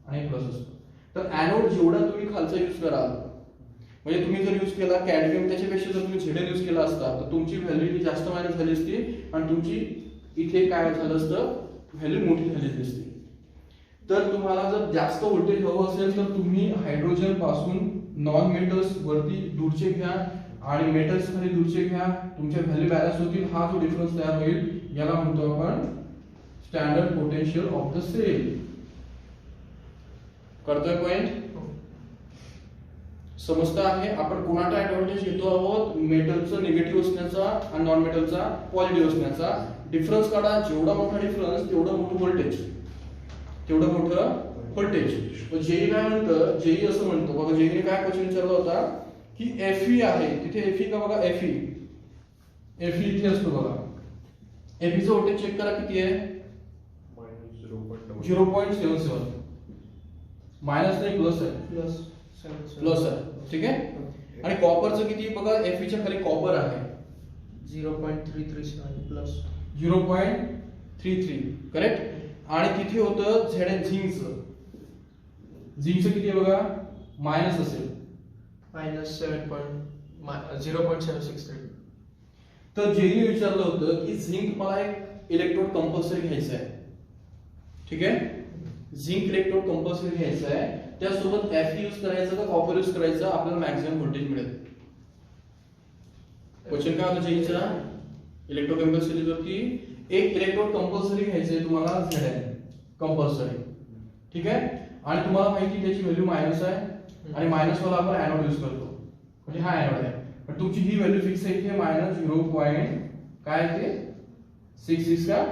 आणि प्लस असतं. तर एनोड जेवढा तुम्ही खालचा यूज कराल, म्हणजे तुम्ही जर यूज केला कॅडमियम, त्याच्यापेक्षा जर तुम्ही झेडन यूज केला असता तर तुमची व्हॅल्यू ही जास्त मायनस झाली असती आणि तुमची इथे काय झालं असतं, व्हॅल्यू मोठी झाली असती. तर तुम्हाला जर जास्त व्होल्टेज हवं असेल तर तुम्ही हायड्रोजन पासून नॉन मेटल्स वरती दूरचे घ्या आणि मेटल्स खाली दूरचे घ्या, तुमच्या व्हॅल्यू बॅलन्स होतील. हा जो डिफरन्स तयार होईल याला म्हणतो आपण standard potential of the cell. कळतोय पॉइंट? समजता आहे? आपण कोणाचा ऍडव्हान्टेज घेतो आहोत, मेटलचं निगेटिव्ह असण्याचा आणि नॉन मेटलचा पॉझिटिव्ह असण्याचा. डिफरन्स काढा, जेवढा मोठा डिफरन्स तेवढं मोठं व्होल्टेज, तेवढं मोठं व्होल्टेज. जेई काय म्हणतं, जेई असं म्हणतो बघा, जेईने काय क्वेश्चन विचारला होता की एफई आहे, तिथे एफई का बघा, एफई इथे असतो बघा. एफईचं व्होल्टेज चेक करा किती आहे, 0.77. मायनस नाही, प्लस आहे, प्लस आहे. ठीक आहे. आणि कॉपरचं किती बघा, एफईच्या खाली कॉपर आहे 0.337 प्लस 0.33. करेक्ट. आणि तिथे होतं झेड झिंकचं, झिंकचं किती आहे बघा, मायनस असेल, -0.763. तर जेईने विचारलं होतं की झिंक मला एक इलेक्ट्रोड कंपल्सरी घ्यायचं आहे. ठीक आहे, झिंक इलेक्ट्रोड कंपल्सरी घ्यायचं आहे, त्यासोबत एफ यूज करायचं का कॉपर यूज करायचं, आपल्याला मॅक्सिमम व्होल्टेज मिळेल. क्वेश्चन काय होता जेईचा, इलेक्ट्रोकेमिकल सिरीज वरती एक इलेक्ट्रोड कंपल्सरी घ्यायचंय तुम्हाला, झेड कंपल्सरी. ठीक आहे. आणि तुम्हाला माहिती त्याची व्हॅल्यू मायनस आहे आणि मायनस वाला आपण एनोड यूज करतो, म्हणजे हा एनोड आहे. पण तुमची ही व्हॅल्यू फिक्स आहे इथे -0. काय ते 66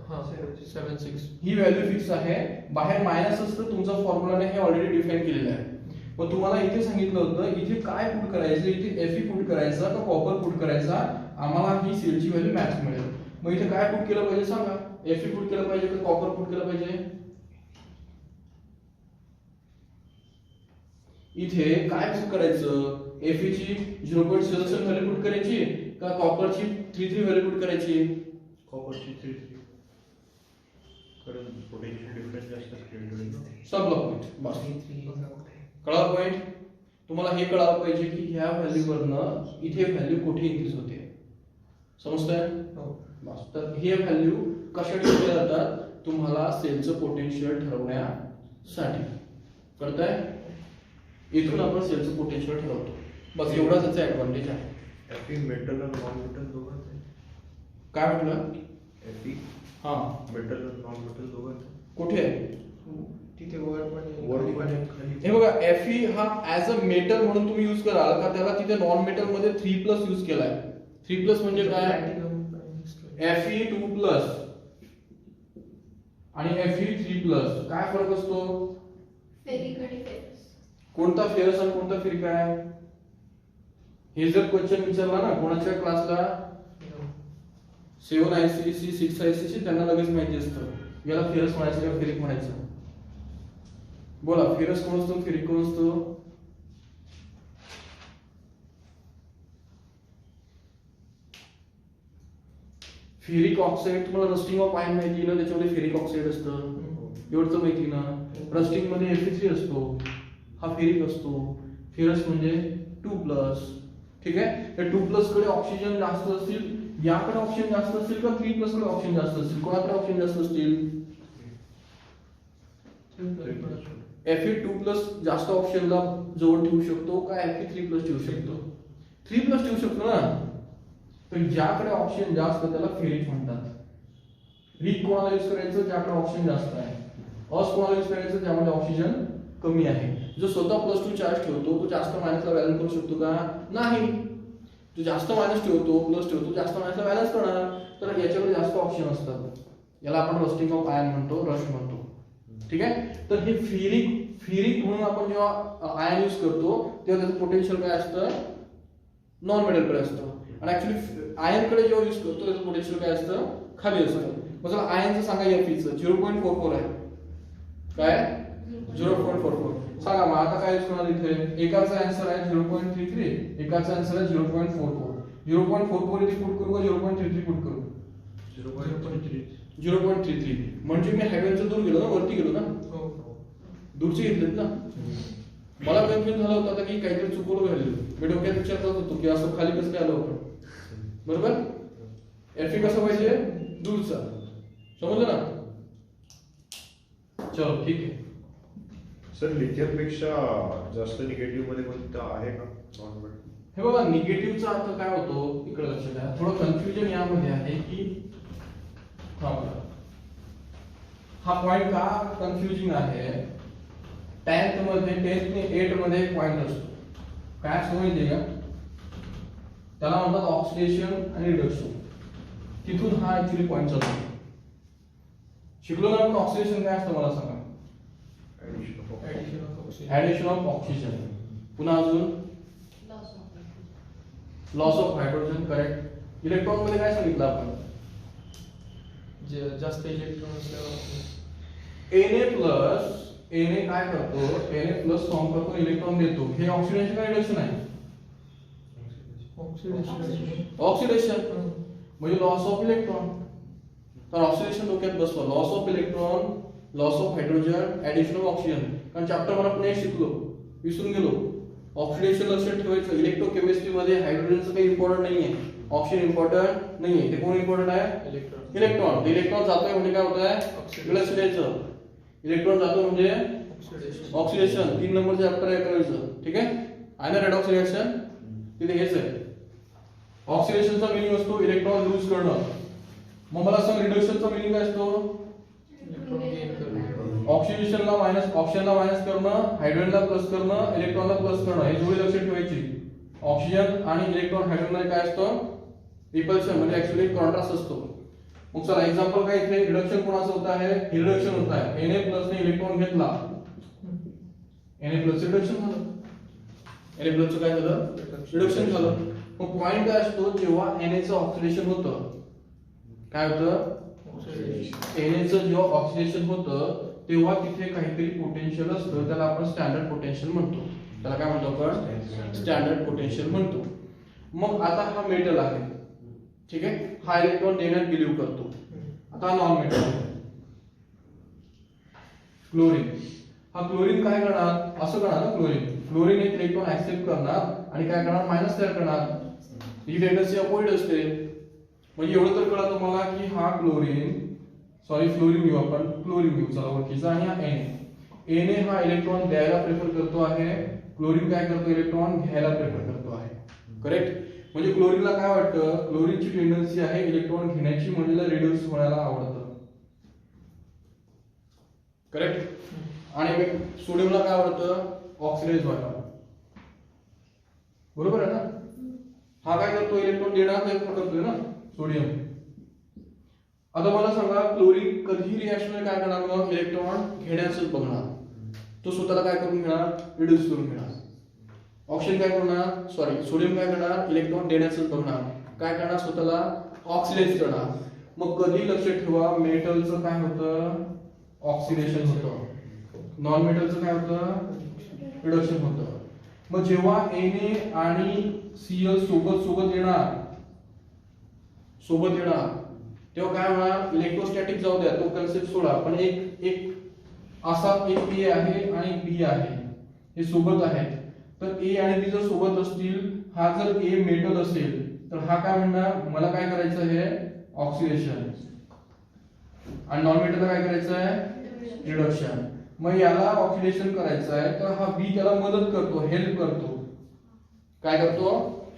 का 76. ही व्हॅल्यू फिक्स आहे. बाहेर मायनस असतं, तुमचा फॉर्म्युलाने हे ऑलरेडी डिफाइन केलेलं आहे. पण तुम्हाला इथे सांगितलं होतं इथे काय पुट करायचं, इथे Fe पुट करायचा का कॉपर पुट करायचा, आम्हाला ही सेलची व्हॅल्यू मॅच मिळेल. मग इथे काय पुट केलं पाहिजे सांगा, Fe पुट केलं पाहिजे का कॉपर पुट केलं पाहिजे, इथे काय पुट करायचं, Fe ची 0.77 व्हॅल्यू पुट करायची का कॉपरची 33 व्हॅल्यू पुट करायची, कॉपरची 33. कारण पोटेन्शियल डिफरन्स जास्त असते. संपला पॉइंट. बस कळाला पॉइंट. तुम्हाला हे कळालं पाहिजे की ह्या व्हॅल्यू वरनं इथे व्हॅल्यू कुठे इन्क्रीज होते. समजतंय? बस. तर हे व्हॅल्यू कशासाठी केल्या जातात, तुम्हाला सेलचं पोटेन्शियल ठरवण्यासाठी. कळतंय? इथून आपण सेलचं पोटेन्शियल ठरवतो. बस एवढाच त्याचा ऍडव्हान्टेज आहे. Fe मेटल आणि नॉन मेटल दोघांचे. काय म्हटलं, Fe हा मेटल आणि नॉन मेटल दोघांचे. कुठे आहे, तिथे वर वर पण हे बघा. Fe हा ऍज अ मेटल म्हणून तुम्ही यूज कराल का, त्याला तिथे नॉन मेटल मध्ये 3+ यूज केलाय. 3+ म्हणजे काय, Fe 2+ आणि Fe 3+. काय फरक असतो, फेरिक आणि फेरस. कोणता फेरस आणि कोणता फिरका आहे. हे जर क्वेश्चन विचारला ना कोणाच्या क्लासला 7 ICC 6 ICC त्यांना लगेच माहिती असतं याला फेरस म्हणायचं का फेरिक म्हणायचं. बोला, फेरस कोण असतो, फेरिक कोण असतो. फेरिक ऑक्साईड तुम्हाला रस्टिंग ऑफ आयन माहिती ना, त्याच्यामध्ये फेरिक ऑक्साईड असतं, एवढं माहिती ना. रस्टिंग मध्ये Fe3 असतो, हा फेरिक असतो. फेरस म्हणजे 2+. ठीक आहे. त्या 2+ कडे ऑक्सिजन जास्त असतील, याकडे ऑक्सिजन जास्त असतील का 3+ कडे ऑक्सिजन जास्त असतील? कोणाकडे ऑक्सिजन जास्त असतील? Fe2+ जास्त ऑक्सिजनला जवळ ठेवू शकतो का Fe3+ ठेवू शकतो? 3+ ठेवू शकतो ना. तर ज्याकडे ऑक्सिजन जास्त त्याला फेरिक म्हणतात. रिक कोणाला यूज करायचं? ज्याकडे ऑक्सिजन जास्त आहे. अस कोणाला यूज करायचं? ज्यामध्ये ऑक्सिजन कमी आहे. जो स्वतः +2 चार्ज ठेवतो तो जास्त मायनसला बॅलन्स करू शकतो का? नाही. जो जास्त मायनस ठेवतो, प्लस ठेवतो, जास्त मायनसला बॅलन्स करणार. तर याच्याकडे जास्त ऑक्सिजन असतात. याला आपण रस्टिंग ऑफ आयन म्हणतो, रश म्हणतो. ठीक आहे. तर हे फेरिक म्हणून आपण जेव्हा आयन यूज करतो तेव्हा त्याचं पोटेन्शियल काय असतं? नॉन मेटल कडे असतं. आणि ऍक्च्युली आयन कडे जेव्हा यूज करतो त्याचं पोटेन्शियल काय असतं? खाली असतं. म्हणजे आयनचं सांगा Fe चं 0.44 आहे. काय? 0.44. सांगा मग आता काय यूज करणार इथे? एकाचा आन्सर आहे 0.33, एकाचा आन्सर आहे 0.44. 0.44 इथे पुट करू का 0.33 पुट करू? 0.33. म्हणजे मी हायवेचं दूर गेलो ना, वरती गेलो ना, दूरचे घेतलेत ना. मला कन्फ्युजन झालं होतं आता की काहीतरी चुकवलं व्हॅल्यू. मी डोक्यात विचार करत होतो की असं खाली कसं काय आलं होतं. बरोबर. Fe कसं पाहिजे? दूरचा. समजलं ना? चलो ठीक आहे. सर लिथियम पेक्षा जास्त निगेटिव्ह मध्ये कोणतं आहे का नॉन मेटल? हे बघा, निगेटिव्हचा अर्थ काय होतो इकडे लक्ष द्या. थोडं कन्फ्युजन यामध्ये आहे की हा पॉइंट का कन्फ्युजिंग आहे? 10th मध्ये 10th ने 8 मध्ये एक पॉइंट असतो. काय असतो माहितीये का? त्याला म्हणतात ऑक्सिडेशन आणि रिडक्शन. तिथून हा ऍक्च्युली पॉइंट चालतो. शिकलो ना आपण ऑक्सिडेशन काय असतं मला सांगा? Addition of oxygen. पुन्हा अजून loss of hydrogen. Correct. Electron मध्ये काय सांगितलं आपण? जे जास्त इलेक्ट्रॉन असल्यावर Na काय करतो? Na+ फॉर्म करतो, इलेक्ट्रॉन देतो. हे ऑक्सिडेशन का रिडक्शन आहे? ऑक्सिडेशन म्हणजे लॉस ऑफ इलेक्ट्रॉन. तर ऑक्सिडेशन डोक्यात बसवा. Loss of electron, loss of hydrogen, addition of oxygen. कारण चॅप्टर वर आपण हे शिकलो, विसरून गेलो. ऑक्सिडेशन लक्षात ठेवायचं. इलेक्ट्रोकेमिस्ट्री मध्ये हायड्रोजनचं काही इम्पॉर्टंट नाहीये, ऑक्सिजन इम्पॉर्टंट नाहीये. ते कोण इम्पॉर्टंट आहे? इलेक्ट्रॉन. इलेक्ट्रॉन जातोय म्हणजे काय होत आहे? रिडक्शन द्यायचं. इलेक्ट्रॉन जातो म्हणजे ऑक्सिडेशन. 3 नंबरचं चॅप्टर आहे करायचं. ठीक आहे. आहे ना रेडॉक्स रिएक्शन? तिथे हेच आहे. ऑक्सिडेशनचा मीनिंग असतो इलेक्ट्रॉन लूज करणं. मग मला सांग रिडक्शनचा मीनिंग काय असतो? ऑक्सिडेशनला मायनस करणं, हायड्रोजनला प्लस करणं, इलेक्ट्रॉनला प्लस करणं. हे जोडी लक्षात ठेवायची. ऑक्सिजन आणि इलेक्ट्रॉन हायड्रोजन मध्ये काय असतं? रिपल्शन म्हणजे ऍक्च्युअली कॉन्ट्रास्ट असतो. मग चला एक्झाम्पल काय इथे रिडक्शन कोणाचं होत आहे? रिडक्शन होत आहे. Na+ ने इलेक्ट्रॉन घेतला, Na+ रिडक्शन झालं. Na+ चं काय झालं? रिडक्शन झालं. मग पॉइंट काय असतो? जेव्हा Na चं ऑक्सिडेशन होतं, काय होतं? Na चं जेव्हा ऑक्सिडेशन होतं तेव्हा तिथे काहीतरी पोटेन्शियल असतं, त्याला आपण स्टँडर्ड पोटेन्शियल म्हणतो. त्याला काय म्हणतो आपण? स्टँडर्ड पोटेन्शियल म्हणतो. मग आता हा मेटल आहे, ठीक आहे. हा इलेक्ट्रॉन देण्यात बिलीव्ह करतो. आता नॉन मेटल क्लोरीन. हा क्लोरीन काय करणार? असं करणार ना क्लोरीन एक इलेक्ट्रॉन ऍक्सेप्ट करणार आणि काय करणार? मायनस तयार करणार. ही टेंडन्सी अपोजिट असते. म्हणजे एवढं तर कळलं तुम्हाला की हा फ्लोरीन घेऊ आपण, क्लोरीन घेऊ चला ओळखीचा. आणि हा Na हा इलेक्ट्रॉन द्यायला प्रेफर करतो आहे, क्लोरीन काय करतो? इलेक्ट्रॉन घ्यायला प्रेफर करतो आहे. करेक्ट. म्हणजे क्लोरीनला काय वाटतं? क्लोरीनची टेंडन्सी आहे इलेक्ट्रॉन घेण्याची, म्हणजे रिड्यूस व्हायला आवडतं. करेक्ट. आणि सोडियमला काय आवडतं? ऑक्सिडाइज व्हायला. बरोबर आहे ना? हा काय करतो? इलेक्ट्रॉन देण्याचा प्रयत्न करतोय ना सोडियम. आता मला सांगा क्लोरीन कधी रिएक्शन काय करणार? मग इलेक्ट्रॉन घेण्याचं बघणार. तो स्वतःला काय करून घेणार? रिड्यूस करून घेणार. ऑक्सिजन काय करणार? सोडियम काय करणार? इलेक्ट्रॉन देण्याचं बघणार. काय करणार? स्वतःला ऑक्सिडाइज करणार. मग कधी लक्षात ठेवा, मेटलचं काय होतं? ऑक्सिडेशन होतं. नॉन मेटलचं काय होतं? रिडक्शन होतं. मग जेव्हा Na आणि Cl सोबत येणार तेव्हा काय होणार, इलेक्ट्रोस्टॅटिक जाऊ द्या, तो कन्सेप्ट सोडा, पण एक एक असा एक ए आहे आणि एक बी आहे, हे सोबत आहेत. तर ए आणि बी जर सोबत असतील, हा जर ए मेटल असेल तर हा काय म्हणणार, मला काय करायचं आहे ऑक्सिडेशन, आणि नॉन मेटलला काय करायचं आहे रिडक्शन. मग याला ऑक्सिडेशन करायचं आहे तर हा बी त्याला मदत करतो, हेल्प करतो. काय करतो,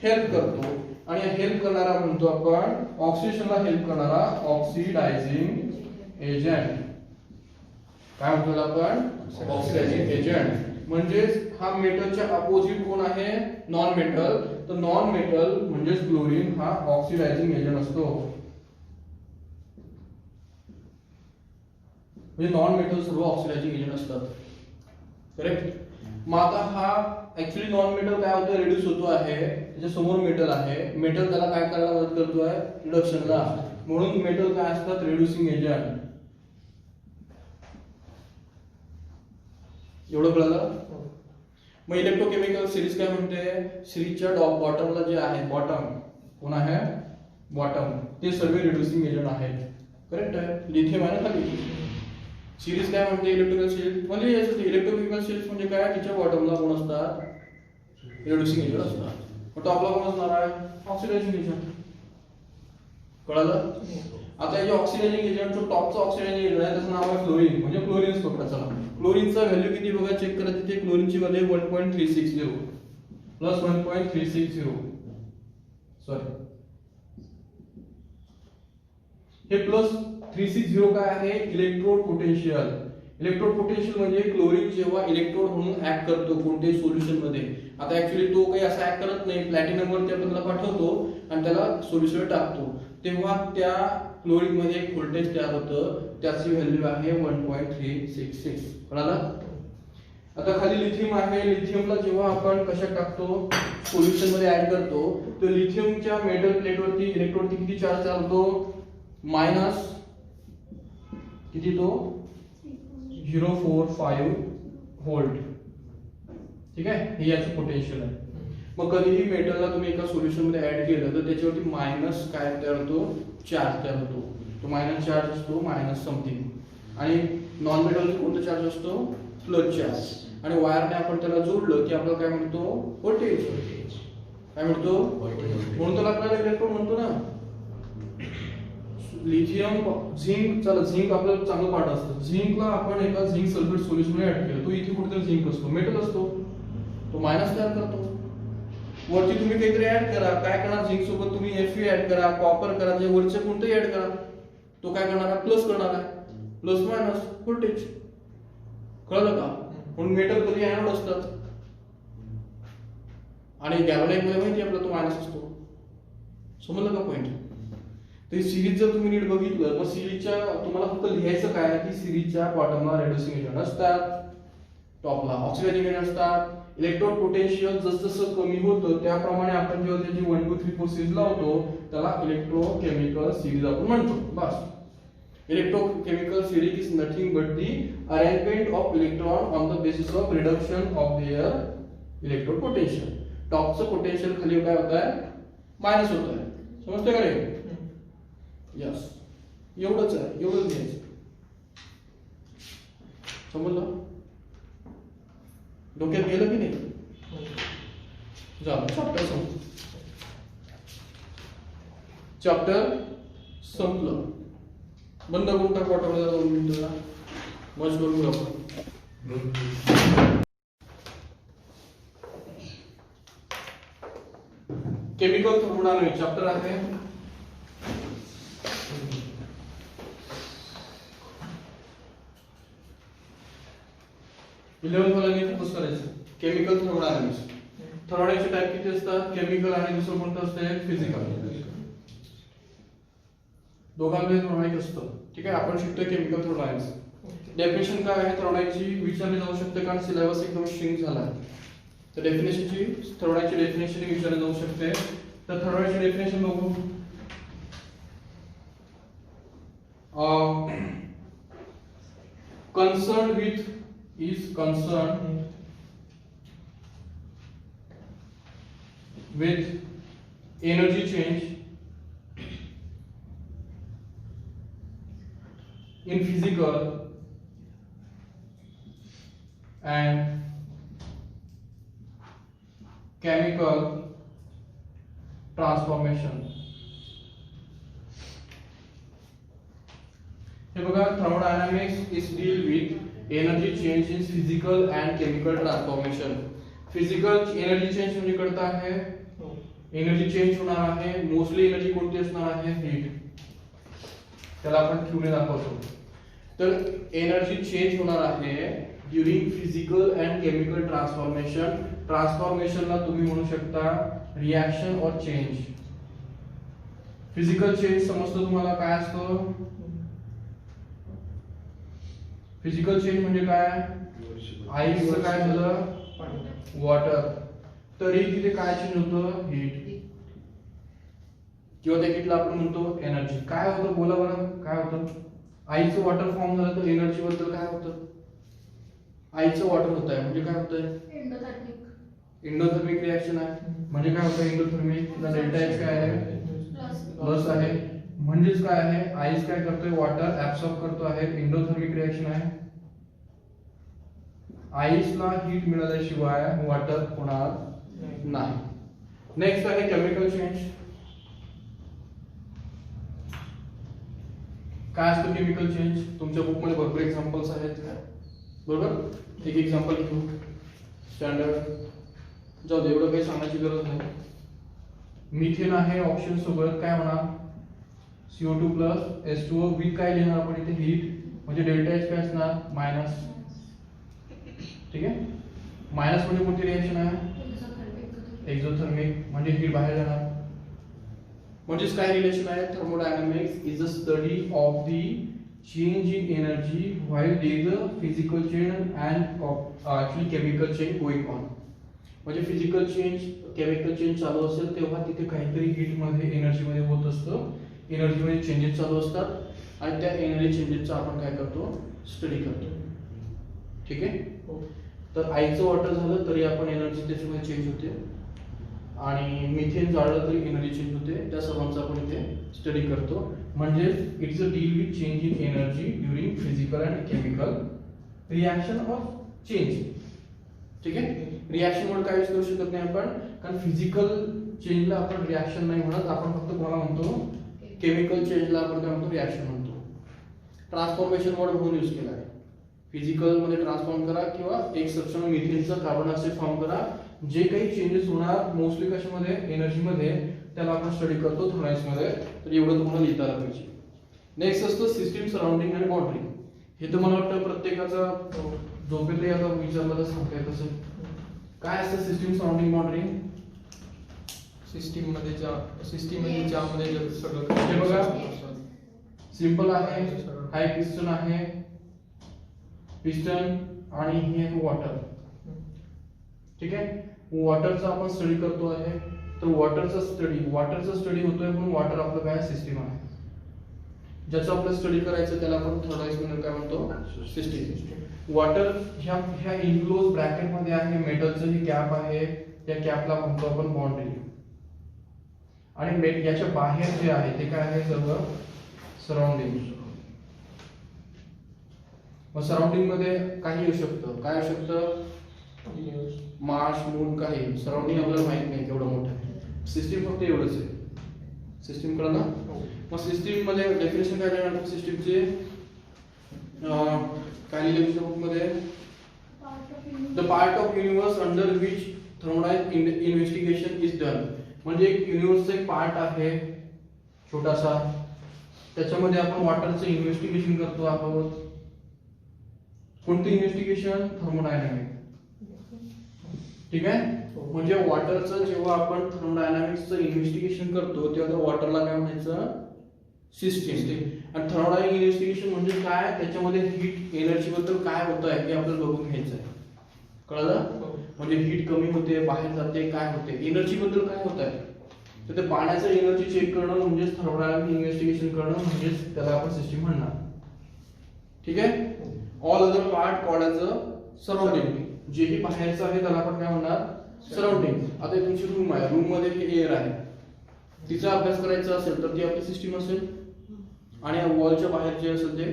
हेल्प करतो. आणि हेल्प करणारा म्हणतो आपण ऑक्सिडेशनला हेल्प करणारा ऑक्सिडायझिंग एजंट. काय म्हणतो आपण ऑक्सिडायझिंग एजंट. म्हणजे हा मेटलच्या अपोजिट कोण आहे, नॉन मेटल. तर नॉन मेटल म्हणजे क्लोरीन हा ऑक्सिडायझिंग एजंट असतो. म्हणजे नॉन मेटल सर्व ऑक्सिडायझिंग एजंट असतात. करेक्ट. मग आता हा ऍक्च्युली नॉन मेटल काय होतं, रिड्यूस होतो आहे, त्याच्या समोर मेटल आहे, मेटल त्याला काय करायला मदत करतोय रिडक्शनला. म्हणून मेटल काय असतात रिड्युसिंग एजंट. एवढं कळलं. मग इलेक्ट्रोकेमिकल सिरीज काय म्हणते, सिरीजच्या बॉटमला जे आहे, बॉटम कोण आहे बॉटम, ते सर्व रिड्युसिंग एजंट आहेत. करेक्ट आहे. लिथियम आहे ना खाली. सिरीज काय म्हणते इलेक्ट्रिकल सिरीज म्हणजे इलेक्ट्रोकेमिकल सिरीज म्हणजे काय, तिच्या बॉटमला कोण असतात रिड्युसिंग एजंट असतात. मग टॉपला कोण असणार आहे ऑक्सिडायझिंग एजंट. कळलं. आता हे ऑक्सिडायझिंग एजंट जो टॉपचा ऑक्सिडायझिंग एजंट आहे त्याचं नाव आहे क्लोरीन. म्हणजे क्लोरीनच पकडा. चला क्लोरीनचा व्हॅल्यू किती बघा, चेक करा. तिथे क्लोरीनची व्हॅल्यू 1.360 प्लस 1.360 सॉरी हे प्लस 360 काय आहे इलेक्ट्रोड पोटेन्शियल. इलेक्ट्रोड पोटेन्शियल म्हणजे क्लोरीन जेव्हा इलेक्ट्रोड म्हणून ऍक्ट करतो कोणत्याही सोल्युशन मध्ये. आता ऍक्च्युली तो काही असा ऍक्ट करत नाही, प्लॅटिनम वरती आपण त्याला पाठवतो आणि त्याला सोल्युशन टाकतो, तेव्हा त्या क्लोरीन मध्ये एक व्होल्टेज तयार होतं, त्याची व्हॅल्यू आहे 1.366. कळलं. आता खाली लिथियम आहे. लिथियमला जेव्हा आपण कशात टाकतो सोल्युशन मध्ये ऍड करतो, तर लिथियमच्या मेटल प्लेट वरती इलेक्ट्रोड किती चार्ज चालतो, मायनस किती तो 045 व्होल्ट. ठीक आहे. हे याचं पोटेन्शियल आहे. मग कधीही मेटलला तुम्ही एका सोल्युशन मध्ये ऍड केलं तर त्याच्यावरती मायनस काय तयार होतो, चार्ज तयार होतो. तो मायनस चार्ज असतो, मायनस समथिंग. आणि नॉन मेटलचा कोणता चार्ज असतो, प्लस चार्ज. आणि वायरने आपण त्याला जोडलं की आपल्याला काय म्हणतो व्होल्टेज. काय म्हणतो म्हणून त्याला आपल्याला इलेक्ट्रॉन म्हणतो ना. लिथियम झिंक, चला झिंक आपल्याला चांगलं पाठ असतं. झिंकला आपण एका झिंक सल्फेट सोल्युशन मध्ये ऍड केलं, तो इथे कुठेतरी झिंक असतो, मेटल असतो, तो मायनस तयार करतो. वरती तुम्ही काहीतरी ऍड करा, काय करणार झिंक सोबत तुम्ही Fe ऍड करा, कॉपर करा, जे वरचे कोणतेही ऍड करा, तो काय करणार आहे प्लस करणार आहे. Plus minus voltage. कळलं का. म्हणून मेटल कधी एनोड असतात आणि गॅल्व्हनाइड मध्ये माहिती आपला तो मायनस असतो. समजलं का पॉइंट. तर सिरीज जर तुम्ही नीट बघितलं, मग सिरीजच्या तुम्हाला फक्त लिहायचं काय की सिरीजच्या बॉटमला रिड्युसिंग एजंट असतात, टॉपला ऑक्सिडायझिंग एजंट असतात. इलेक्ट्रोड पोटेन्शियल जसं कमी होतं त्याप्रमाणे आपण जेव्हा त्याची 1 2 3 4 सिरीज लावतो त्याला इलेक्ट्रोकेमिकल सिरीज आपण म्हणतो. बस. Electrochemical series is nothing but the arrangement of electron on the basis of reduction of their electrode potential. टॉपचं पोटेन्शियल खाली काय होत आहे मायनस होत आहे. समजते का रे. यस. एवढंच आहे, एवढंच घ्यायचं. समजलं. डोक्यात गेलं की नाही. झालं चॅप्टर संपलं. चॅप्टर संपलं. बंद करून टाक वाटवलं 2 मिनिटं. मज करून घेऊ आपण. केमिकल थर्मोडायनामिक्स चॅप्टर आहे. इलेव्हन्थ वाल्यांनी फोकस करायचं. Chemical thermodynamics. थर्मोडायनामिक्सचे टाइप किती असतात, केमिकल आणि दुसरं कोणतं असते फिजिकल. दोघांमध्ये थर्मोडायनामिक्स असतं. ठीक आहे. आपण शिकतोय केमिकल थर्मोडायनामिक्स. डेफिनेशन काय आहे थर्मोडायनामिक्सची विचारली जाऊ शकते कारण सिलेबस एकदम स्ट्रिंग झाला. तर डेफिनेशनची थर्मोडायनामिक्सची डेफिनेशन विचारली जाऊ शकते. तर थर्मोडायनामिक्सची डेफिनेशन बघू. concerned with is concerned with energy change in physical and chemical transformation. हे बघा, thermodynamics is deal with energy change in physical and chemical transformation. Physical energy change म्हणजे कळता है, एनर्जी चेंज होणार आहे. मोस्टली एनर्जी कोणती असणार आहे? हीट. त्याला आपण क्यू ने दाखवतो. तर एनर्जी चेंज होणार आहे during physical and chemical transformation. ट्रान्सफॉर्मेशनला तुम्ही म्हणू शकता रिएक्शन और चेंज. फिजिकल चेंज समजतो तुम्हाला काय असतं? फिजिकल चेंज म्हणजे काय? आईचं काय झालं? वॉटर. तरी तिथे काय चेंज होतं? हीट. किंवा त्या हीटला आपण म्हणतो एनर्जी. काय होतं बोला बरं, काय होतं? आईचं वॉटर फॉर्म झालं तर एनर्जी बद्दल काय होतं? आईचं वॉटर होत आहे म्हणजे काय होतंय? एंडोथर्मिक. एंडोथर्मिक रिएक्शन आहे. म्हणजे काय होतं एंडोथर्मिक? डेल्टा एच काय आहे? प्लस आहे. म्हणजेच काय आहे? आईस काय करतोय? वॉटर ऍब्सॉर्ब करतो आहे. एंडोथर्मिक रिएक्शन आहे. आईसला हीट मिळाल्याशिवाय वॉटर होणार नाही. नेक्स्ट आहे केमिकल चेंज. काय असतं केमिकल चेंज? तुमच्या बुक मध्ये भरपूर एक्झाम्पल्स आहेत बरोबर. एक एक्झाम्पल घेऊ. स्टँडर्ड जाऊ दे, एवढं काही सांगण्याची गरज नाही. मिथेन आहे ऑप्शन सोबत. काय म्हणा? CO2 प्लस H2O विथ काय लिहिणार आपण इथे? हीट. म्हणजे डेल्टा एच काय असणार? मायनस. ठीक आहे. मायनस म्हणजे कोणती रिएक्शन आहे? एक्झोथर्मिक. म्हणजे हीट बाहेर जाणार. म्हणजेच काय रिलेशन आहे? Thermodynamics is a study of the change in energy while there is a physical change and actually chemical change going on. म्हणजे फिजिकल चेंज, केमिकल चेंज चालू असेल तेव्हा तिथे काहीतरी हीट मध्ये, एनर्जी मध्ये होत असतं. एनर्जी मध्ये चेंजेस चालू असतात आणि त्या एनर्जी चेंजेसचा आपण काय करतो? स्टडी करतो. ठीक आहे. तर आईचं वॉटर झालं तरी आपण एनर्जी त्याच्यामध्ये चेंज होते आणि मिथेन जाळलं तरी एनर्जी चेंज होते. त्या सर्वांचा आपण इथे स्टडी करतो. म्हणजे it is a deal with change in energy during physical and chemical reaction of change. ठीक आहे. रिएक्शन म्हणून काय यूज करू शकत नाही आपण, कारण फिजिकल चेंजला आपण रिएक्शन नाही म्हणत. आपण फक्त कोणाला म्हणतो? केमिकल चेंजला आपण काय म्हणतो? रिएक्शन म्हणतो. ट्रान्सफॉर्मेशन वर्ड म्हणून यूज केला आहे. फिजिकल मध्ये ट्रान्सफॉर्म करा किंवा एक सब्स्टन्स मिथेनचा कार्बन डायऑक्साइड फॉर्म करा. जे काही चेंजेस होणार मोस्टली कशामध्ये? एनर्जी मध्ये, त्याला आपण स्टडी करतो थर्मोडायनामिक्स मध्ये. तर एवढं तुम्हाला लिहिता आलं पाहिजे. नेक्स्ट असतं सिस्टीम सराउंडिंग अँड बाउंड्री. हे तर मला वाटतं प्रत्येकाचा झोपेतही आता विचारलं तर सांगता येत असेल. काय असतं सिस्टीम सराउंडिंग बाउंड्री? सिस्टीम मध्ये ज्यामध्ये जे सगळं हे बघा, सिंपल आहे. हा एक पिस्टन आहे, पिस्टन आणि हे वॉटर. ठीक आहे. वॉटरचा आपण स्टडी करतो आहे. तर वॉटरचा स्टडी होतोय म्हणून वॉटर आपलं काय? सिस्टीम आहे. ज्याचं आपलं स्टडी करायचं त्याला आपण थर्मोडायनामिक्स मध्ये काय म्हणतो? सिस्टीम. वॉटर ह्या इनक्लोज ब्रॅकेट मध्ये आहे. मेटलचं ही कॅप आहे, त्या कॅपला म्हणतो आपण बाउंड्री. आणि याच्या बाहेर जे आहे ते काय आहे? सगळं सराउंडिंग. मग सराउंडिंग मध्ये काही येऊ शकतं. काय येऊ शकतं? मार्स, मून, काही. सराउंडिंग आपल्याला माहित नाही केवढं मोठं आहे. सिस्टीम फक्त एवढंच आहे. सिस्टीम कळलं ना? मग सिस्टीम मध्ये डेफिनेशन काय देणार सिस्टीमचे? काय लिहिलं तुमच्या बुक मध्ये? The part of universe under which thermodynamic investigation is done. म्हणजे एक युनिवर्सचा एक पार्ट आहे छोटासा, त्याच्यामध्ये आपण वॉटरचं इन्व्हेस्टिगेशन करतो आहोत. कोणतं इन्व्हेस्टिगेशन? थर्मोडायनामिक. ठीक आहे. म्हणजे वॉटरचं जेव्हा आपण थर्मोडायनामिक्सचं इन्व्हेस्टिगेशन करतो तेव्हा त्या वॉटरला काय म्हणायचं? सिस्टीम. आणि थर्मोडायनामिक इन्व्हेस्टिगेशन म्हणजे काय? त्याच्यामध्ये हीट एनर्जी बद्दल काय होत आहे हे आपल्याला बघून घ्यायचं आहे. कळलं? म्हणजे हीट कमी होते, बाहेर जाते, काय होते, एनर्जी बद्दल काय होत आहे. तर ते पाण्याचं एनर्जी चेक करणं म्हणजेच थर्मोडायनामिक इन्व्हेस्टिगेशन करणं, म्हणजेच त्याला आपण सिस्टीम म्हणणार. ठीक आहे. All other part called as a surrounding. जेही बाहेरचं आहे त्याला आपण काय म्हणणार? सराउंडिंग. आता तुमची रूम आहे, रूम मध्ये ही एअर आहे, तिचा अभ्यास करायचा असेल तर ती आपली सिस्टीम असेल. आणि वॉलच्या बाहेर जे असेल ते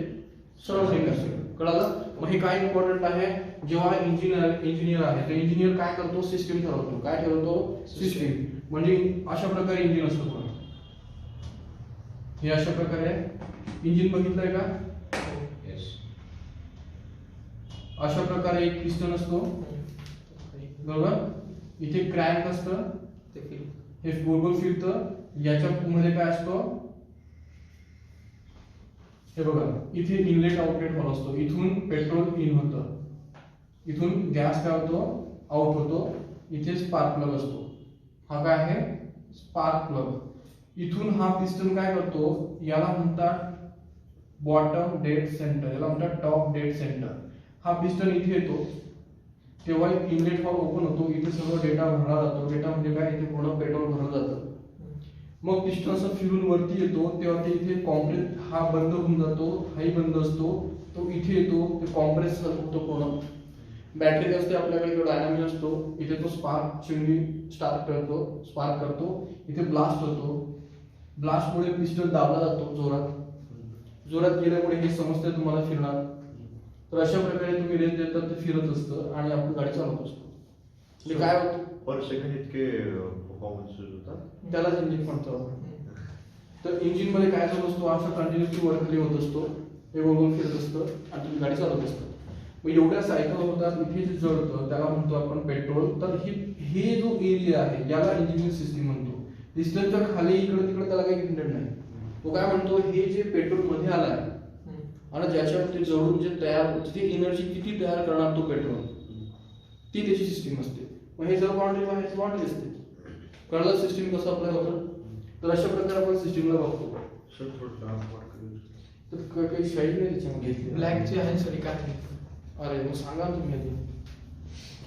सराउंडिंग असते. कळालं? मग हे काय इम्पॉर्टंट आहे, जेव्हा इंजिनियर आहे तर इंजिनियर काय करतो, सिस्टीम ठरवतो. काय ठरवतो? सिस्टीम. म्हणजे अशा प्रकारे इंजिन असतं बघा. हे अशा प्रकारे इंजिन बघितलंय का? अशा प्रकारे एक पिस्टन असतो बरोबर. इथे क्रॅन्क असतं, हे गोल फिरतं. याच्या मध्ये काय असतं, हे बघा इथे इनलेट आउटलेट हॉल असतो. इथून पेट्रोल इन होतं, इथून गॅस काय होतो, आउट होतो. इथे स्पार्क प्लग असतो. हा काय आहे, स्पार्क प्लग. इथून हा पिस्टन काय करतो, याला म्हणतात बॉटम डेड सेंटर, याला म्हणतात टॉप डेड सेंटर. हा पिस्टन इथे येतो तेव्हा इनलेट हॉल ओपन होतो. इथे सर्व डेटा भरला जातो. डेटा म्हणजे काय, इथे पूर्ण पेट्रोल भरलं जातं. मग पिस्टन असं फिरून वरती येतो तेव्हा ते इथे कॉम्प्रेस, हा बंद होऊन जातो, हाही बंद असतो. तो इथे येतो, ते कॉम्प्रेस होतो पूर्ण. बॅटरी असते आपल्याकडे, तो डायनामिक असतो. इथे तो स्पार्क चिमणी स्टार्ट करतो, स्पार्क करतो. इथे ब्लास्ट होतो. ब्लास्टमुळे पिस्टन दाबला जातो जोरात. जोरात गेल्यामुळे हे समजते तुम्हाला फिरणार. तर अशा प्रकारे तुम्ही रेंज देतात ते फिरत असतं आणि आपण गाडी चालवत असतो. म्हणजे काय होतं, पर सेकंड इतके परफॉर्मन्स होतात. त्यालाच इंजिन म्हणतो. तर इंजिन मध्ये काय चालू असतो, असा कंटिन्युअसली वर्क होत असतो. हे गोल फिरत असतं आणि तुम्ही गाडी चालवत असतो. मग एवढ्या सायकल होतात. इथे जे जळतं त्याला म्हणतो आपण पेट्रोल. तर हे जो एरिया आहे याला इंजिनिअरिंग सिस्टीम म्हणतो. पिस्टनच्या खाली इकडे तिकडे त्याला काही इंटरेस्ट नाही. तो काय म्हणतो, हे जे पेट्रोल मध्ये आलाय आणि ज्याच्यावर ते जळून जे तयार होतं, ती एनर्जी किती तयार करणार तो पेट्रोल, ती त्याची सिस्टीम असते. मग हे जर बाउंड्री बाहेर बाउंड्री असते. कळलं सिस्टीम कसं अप्लाय होतं. तर अशा प्रकारे आपण सिस्टीमला बघतो. सर थोडं डार्क मार्क तर काही शाईड नाही त्याच्यामध्ये. ब्लॅकचे आहे सर काय. अरे मग सांगा ना तुम्ही आधी,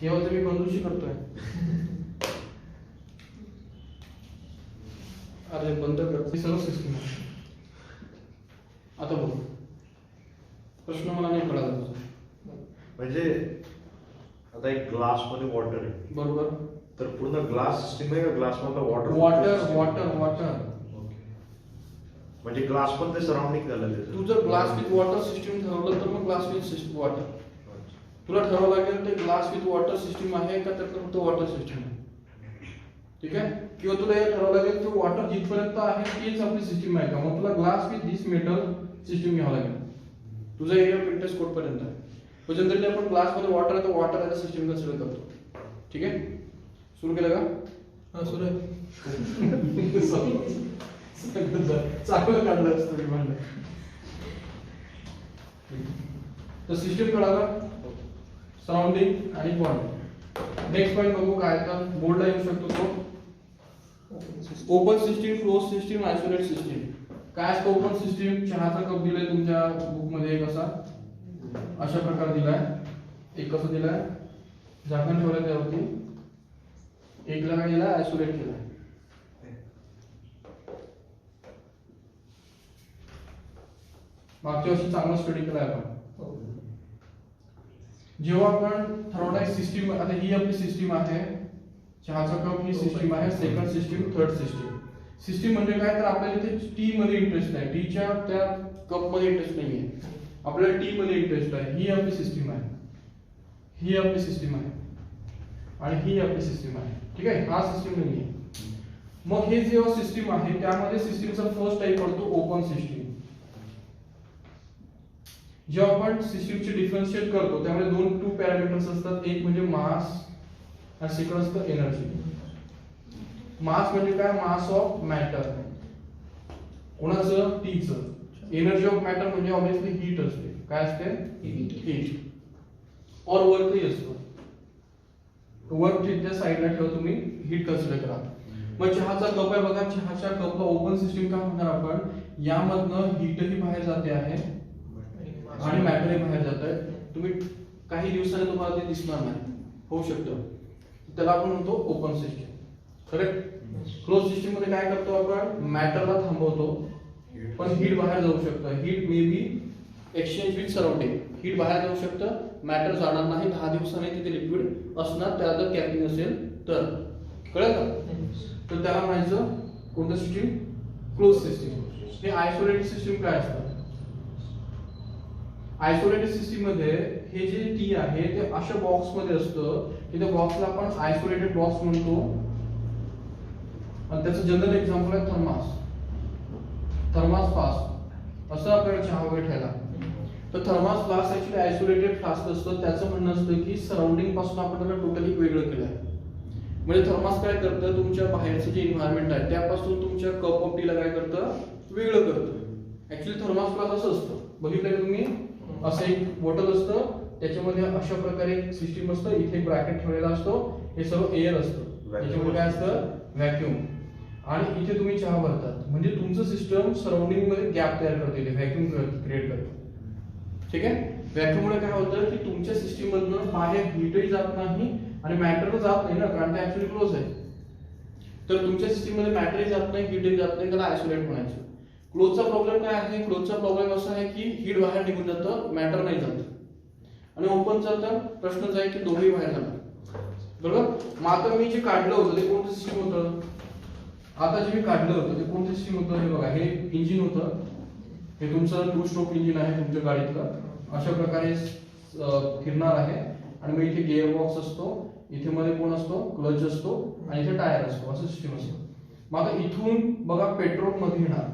केव्हा तुम्ही कंजूसी करतोय. अरे बंद कर, सर्व सिस्टीम आहे. आता बघ, प्रश्न मला नाही कळाला तुझा. म्हणजे आता एक ग्लास मध्ये वॉटर आहे बरोबर. तर पूर्ण ग्लास सिस्टीम आहे का ग्लास मधला वॉटर वॉटर म्हणजे ग्लास पण ते सराउंडिंग झालं त्याचं. तू जर ग्लास विथ वॉटर सिस्टीम ठरवलं तर मग ग्लास विथ वॉटर. तुला ठरवावं लागेल ते ग्लास विथ वॉटर सिस्टीम आहे का तर फक्त वॉटर सिस्टीम आहे. ठीक आहे. किंवा तुला हे ठरवावं लागेल की वॉटर जिथपर्यंत आहे तीच आपली सिस्टीम आहे का. मग तुला glass with this metal system घ्यावं लागेल. तुझा एरिया फिटनेस कोड पर्यंत आहे. पण जनरली आपण ग्लास मध्ये वॉटर आहे तर वॉटर आहे सिस्टीम कन्सिडर करतो. ठीक आहे. सुरू केलं का. सुरू आहे. चांगलं काढलं असतं मी म्हणलं. तर सिस्टीम कळाला, सराउंडिंग आणि बॉन्ड. नेक्स्ट पॉईंट बघू काय तर बोर्डला येऊ शकतो तो. Open system, close system, isolate system. काय असतं ओपन सिस्टीम. चहाचा कप दिलाय तुमच्या बुक मध्ये एक अशा प्रकारे दिलाय. एक कसं दिलाय, झाकण ठेवलंय त्यावरती. एकला काय दिलाय, आयसोलेट केलाय. मागच्या वर्षी चांगला स्टडी केलाय आपण. जेव्हा आपण ठरवणार सिस्टीम, आता ही आपली सिस्टीम आहे. चहाचा कप ही सिस्टीम आहे. Second system, third system. System म्हणजे काय तर आपल्याला इथे टी मध्ये इंटरेस्ट आहे. टीच्या त्या कप मध्ये इंटरेस्ट नाहीये. आपल्याला टी मध्ये इंटरेस्ट आहे. ही आपली सिस्टीम आहे, ही आपली सिस्टीम आहे आणि ही आपली सिस्टीम आहे. ठीक आहे. हा सिस्टीम नाहीये. मग हे जेव्हा सिस्टीम आहे त्यामध्ये सिस्टीमचा फर्स्ट टाइप पडतो ओपन सिस्टीम. जेव्हा आपण सिस्टीमचे डिफरन्शिएट करतो त्यामध्ये टू पॅरामीटर्स असतात. एक म्हणजे मास आणि सेकंड असतं एनर्जी. मास म्हणजे काय, मास ऑफ मॅटर. कोणाचं, टीचं. एनर्जी ऑफ मॅटर म्हणजे ऑब्विसली हीट असते. काय असते, हीट. और वर्कही असतो. वर्क तिथल्या साईडला ठेवा तुम्ही, हीट कन्सिडर करा. मग चहाचा कप आहे बघा. चहाच्या कपला ओपन सिस्टीम का म्हणणार आपण, यामधनं हीटही बाहेर जाते आहे आणि मॅटरही बाहेर जात आहे. तुम्ही काही दिवसांनी तुम्हाला ते दिसणार नाही, होऊ शकतं. त्याला आपण म्हणतो open system. Correct. Close system मध्ये काय करतो आपण, मॅटरला थांबवतो पण हीट बाहेर जाऊ शकतं. Heat may be exchange with surrounding. Heat बाहेर जाऊ शकतं, मॅटर जाणार नाही. 10 दिवसांनी तिथे लिक्विड असणार, त्याला जर कॅपिंग असेल तर. कळलं का. तर त्याला म्हणायचं कोणतं सिस्टीम, क्लोज सिस्टीम. हे आयसोलेटेड सिस्टीम काय असतं, आयसोलेटेड सिस्टीम मध्ये हे जे टी आहे ते अशा बॉक्स मध्ये असतं की त्या बॉक्सला आपण आयसोलेटेड बॉक्स म्हणतो. आणि त्याचं जनरल एक्झाम्पल आहे थर्मास फ्लास्क असं आपल्याला चहा वगैरे ठेवायला. तर thermos flask actually isolated flask असतं. त्याचं म्हणणं असतं की सराउंडिंग पासून आपण त्याला टोटली वेगळं केलं आहे. म्हणजे थर्मास काय करतं, तुमच्या बाहेरचं जे एन्व्हायरमेंट आहे त्यापासून तुमच्या कप ऑफ टीला काय करतं, वेगळं करतं. ऍक्च्युली थर्मास फ्लास्क असं असतं, बघितलं तुम्ही, असं एक बॉटल असतं, त्याच्यामध्ये अशा प्रकारे सिस्टीम असतं, इथे ब्रॅकेट ठेवलेला असतो, हे सर्व एअर असतं, त्याच्यामध्ये काय असतं, व्हॅक्यूम. आणि इथे तुम्ही चहा भरतात, म्हणजे तुमचं सिस्टम सराउंडिंग मध्ये गॅप तयार करते, व्हॅक्यूम क्रिएट करते. ठीक आहे. व्हॅक्यूम मुळे काय होतं की तुमच्या सिस्टीम मधनं बाहेर हीटही जात नाही आणि मॅटर जात नाही ना, कारण ते ऍक्च्युली क्लोज आहे. तर तुमच्या सिस्टीम मध्ये मॅटरही जात नाही, हीटही जात नाही, त्याला आयसोलेट म्हणायचं. क्लोजचा प्रॉब्लेम काय आहे, क्लोजचा प्रॉब्लेम असा आहे की हीट बाहेर निघून जातं, मॅटर नाही जात. आणि ओपनचा तर प्रश्नच आहे की दोन्ही बाहेर जाणार. बरोबर. मग आता मी जे काढलं होतं ते कोणतं सिस्टीम होतं, आता जे मी काढलं होतं ते कोणतं सिस्टीम होतं, हे बघा, हे इंजिन होतं. हे तुमचं 2 स्ट्रोक इंजिन आहे तुमच्या गाडीतलं, अशा प्रकारे फिरणार आहे. आणि मग इथे गिअर बॉक्स असतो, इथे मध्ये कोण असतो, क्लच असतो, आणि इथे टायर असतो, असं सिस्टीम असतं. मग आता इथून बघा पेट्रोल मध्ये येणार,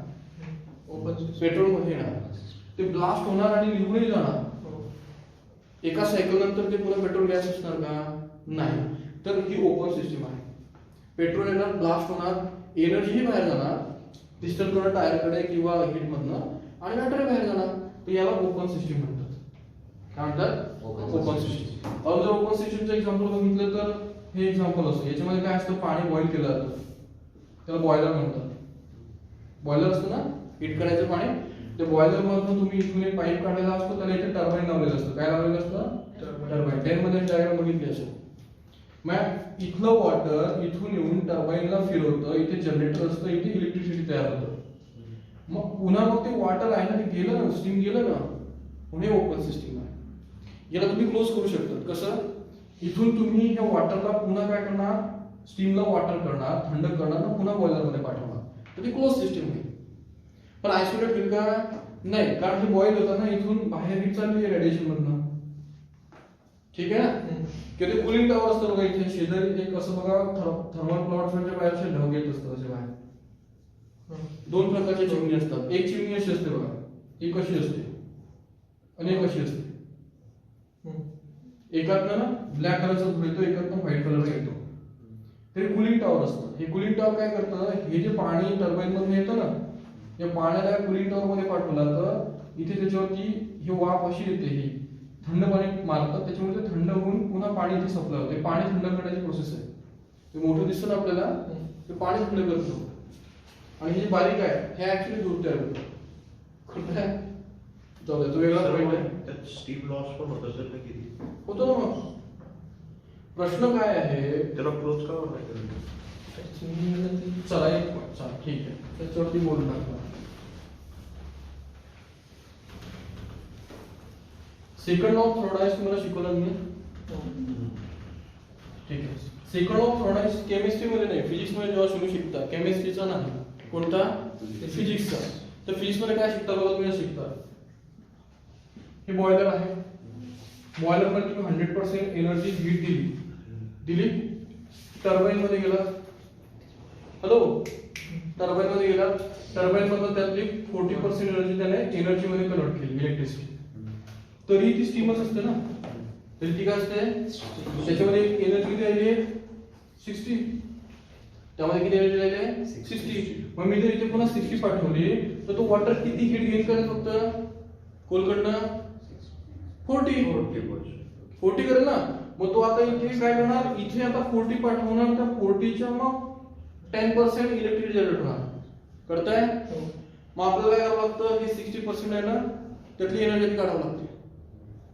पेट्रोल मध्ये येणार, ते ब्लास्ट होणार आणि निघूनही जाणार. एका सायकल नंतर ते पुन्हा पेट्रोल गॅस असणार का, नाही. तर ही ओपन सिस्टीम आहे. पेट्रोल येणार, ब्लास्ट होणार, एनर्जीही बाहेर जाणार, पिस्टन कडे, टायरकडे किंवा हीट मधनं, आणि मॅटर बाहेर जाणार. तर याला ओपन सिस्टीम म्हणतात. काय म्हणतात, ओपन सिस्टीम. जर ओपन सिस्टीमचं एक्झाम्पल बघितलं तर हे एक्झाम्पल असतं, याच्यामध्ये काय असतं, पाणी बॉईल केलं जातं, त्याला बॉयलर म्हणतात. बॉयलर असतं ना, हीट करायचं पाणी, ते बॉयलर मधून तुम्ही इथून एक पाईप काढलेला असतो, त्याला इथे टर्बाईन लावलेलं असतं. काय लावलेलं असतं, टर्बाईन. 10 मध्ये डायग्राम बघितली असेल. मग इथलं वॉटर इथून येऊन टर्बाईनला फिरवतं, इथे जनरेटर असतं, इथे इलेक्ट्रिसिटी तयार होतं. मग पुन्हा मग ते वॉटर आहे ना, ते गेलं ना, स्टीम गेलं ना, पुणे ओपन सिस्टीम आहे. याला तुम्ही क्लोज करू शकता. कसं, इथून तुम्ही ह्या वॉटरला पुन्हा काय करणार, स्टीमला वॉटर करणार, थंड करणार, पुन्हा बॉयलर मध्ये पाठवणार, तर ती क्लोज सिस्टीम होईल. पण आयसोलेट होईल का, नाही, कारण हे बॉईल होतं ना, इथून बाहेर हीट चालली आहे रेडिएशन मधनं. ठीक आहे ना. किंवा ते कुलिंग टॉवर असतं बघा, इथे शेजारी एक असं बघा, थर्मल प्लॉट्सच्या बाहेरचे ढग येत असतात असे बाहेर. 2 प्रकारच्या चिमणी असतात. एक चिमणी अशी असते बघा, एक अशी असते आणि एक अशी असते. एकातनं ना ब्लॅक कलरचा धूर येतो, एकातनं व्हाईट कलरचा येतो. ते कुलिंग टॉवर असतं. हे कुलिंग टॉवर काय करतं, हे जे पाणी टर्बाईन मधून येतं ना, या पाण्याला कुलिंग टॉवर मध्ये पाठवलं तर इथे त्याच्यावरती ही वाफ अशी येते, ही थंड पाणी मारतात, त्याच्यामुळे ते थंड होऊन पुन्हा पाणी इथे सप्लाय होते. पाणी थंड करण्याची प्रोसेस आहे. ते मोठं दिसतं ना आपल्याला, ते पाणी थंड करतो. आणि हे जे बारीक आहे हे ऍक्च्युली दूध तयार होतं. जाऊ दे, तो वेगळा पॉईंट आहे. त्यात स्टीम लॉस पण होत असेल ना किती, होतो ना. मग प्रश्न काय आहे, त्याला क्लोज का नाही. चला एक चला ठीक आहे, त्याच्यावरती बोलून टाकतो. सेकंड ऑफ थ्रोडाइस तुम्हाला शिकवलं मी, ठीक आहे. सेकंड ऑफ थ्रोडाइस केमिस्ट्री मध्ये नाही, फिजिक्स मध्ये जेव्हा तुम्ही शिकता, केमिस्ट्रीचा नाही, कोणता, फिजिक्सचा. तर फिजिक्स मध्ये काय शिकता बघा, तुम्ही शिकता हे बॉयलर आहे. बॉयलर मध्ये तुम्ही 100% एनर्जी हीट दिली, टर्बाईन मध्ये गेला, हॅलो, टर्बाईन मध्ये गेला, टर्बाईन मधून त्यातली 40% एनर्जी त्याने एनर्जी मध्ये कन्वर्ट केली, इलेक्ट्रिसिटी. तरी ती स्टीमच असते ना, तरी ती काय असते, त्याच्यामध्ये एनर्जी किती आली आहे, 60. त्यामध्ये किती एनर्जी आली आहे, 60. मग मी जर इथे पुन्हा 60 पाठवली तर तो वॉटर किती हीट गेन करेल, फक्त कोलकडनं 40 करेल ना. मग तो आता इथे काय करणार, इथे आता 40 पाठवणार, तर 40च्या मग 10% इलेक्ट्रिसिटी जनरेट होणार. कळतंय. मग आपल्याला काय करावं लागतं, हे 60% आहे ना, त्यातली एनर्जी काढावं लागते.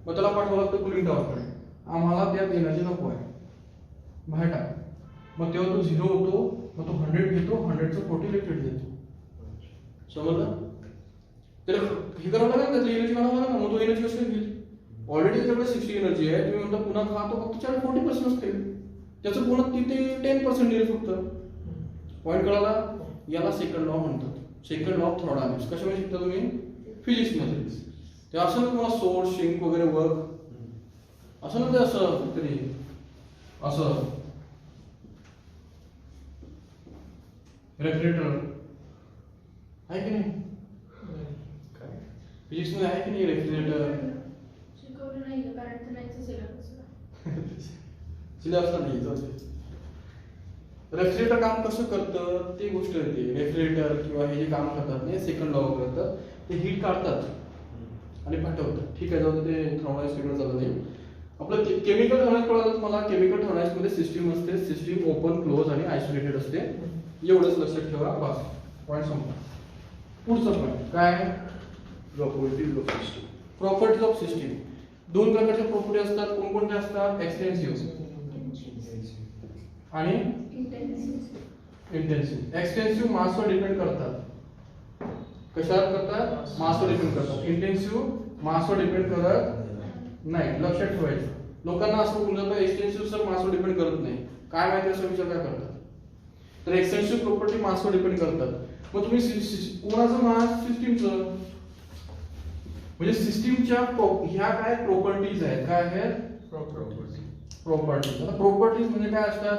मग त्याला पाठवावं लागतं कुलिंग टॉवरकडे. आम्हाला त्यात एनर्जी नको आहे, बाहेर टाक. मग तेव्हा तो 0 होतो, मग तो 100 घेतो, 100चं 40 इलेक्ट्रिसिटी देतो. समजलं. त्याला हे करावं लागेल, त्यातली एनर्जी काढावं लागेल. मग तो एनर्जी कसं घेईल, ऑलरेडी त्याच्याकडे 60 एनर्जी आहे, तुम्ही म्हणता पुन्हा खातो, फक्त त्याच्याकडे 40% असते, त्याचं पुन्हा तिथे 10% येईल फक्त. पॉईंट कळाला. याला सेकंड लॉ म्हणतात, सेकंड लॉ ऑफ थ्रोडायनामिक्स. कशामध्ये शिकता तुम्ही, फिजिक्स मध्ये. हे असं ना तुम्हाला सोर्स सिंक वगैरे वर्क असं ना ते असं तरी असं रेफ्रिजरेटर आहे की नाही काय फिजिक्स मध्ये आहे की नाही रेफ्रिजरेटर शिकवलं नाही का कारण तर नाहीच सिलेबसला. सिलेबसला नाही रेफ्रिजरेटर काम कसं करतं ती गोष्ट येते. रेफ्रिजरेटर किंवा हे जे काम करतात नाही सेकंड लॉ करतात ते हीट काढतात आणि पाठवतात. ठीक आहे जाऊ ते थर्मोडायनामिक्स तिकडे चालत नाही. आपलं केमिकल थर्मोडायनामिक्स कळलं मला. केमिकल थर्मोडायनामिक्स मध्ये सिस्टीम असते. सिस्टीम ओपन क्लोज आणि आयसोलेटेड असते. एवढंच लक्षात ठेवा बस. पॉईंट संपला. पुढचं पॉईंट काय properties of system. Properties of system. दोन प्रकारच्या प्रॉपर्टी असतात. कोणकोणत्या असतात एक्सटेन्सिव्ह आणि इंटेन्सिव्ह. एक्सटेन्सिव्ह मासवर डिपेंड करतात. कशावर करतात मासवर डिपेंड करतात. इंटेन्सिव्ह मासवर डिपेंड करत नाही. लक्षात ठेवायचं. लोकांना असं बोललं जातं एक्सटेन्सिव्ह सर मासवर डिपेंड करत नाही. काय माहिती असं विचार काय करतात. तर एक्सटेन्सिव्ह प्रॉपर्टी मासवर डिपेंड करतात. मग तुम्ही कोणाचं मास सिस्टीमचं म्हणजे सिस्टीमच्या ह्या काय प्रॉपर्टीज आहेत. काय आहेत प्रॉपर्टी प्रॉपर्टीज. आता प्रॉपर्टीज म्हणजे काय असतात.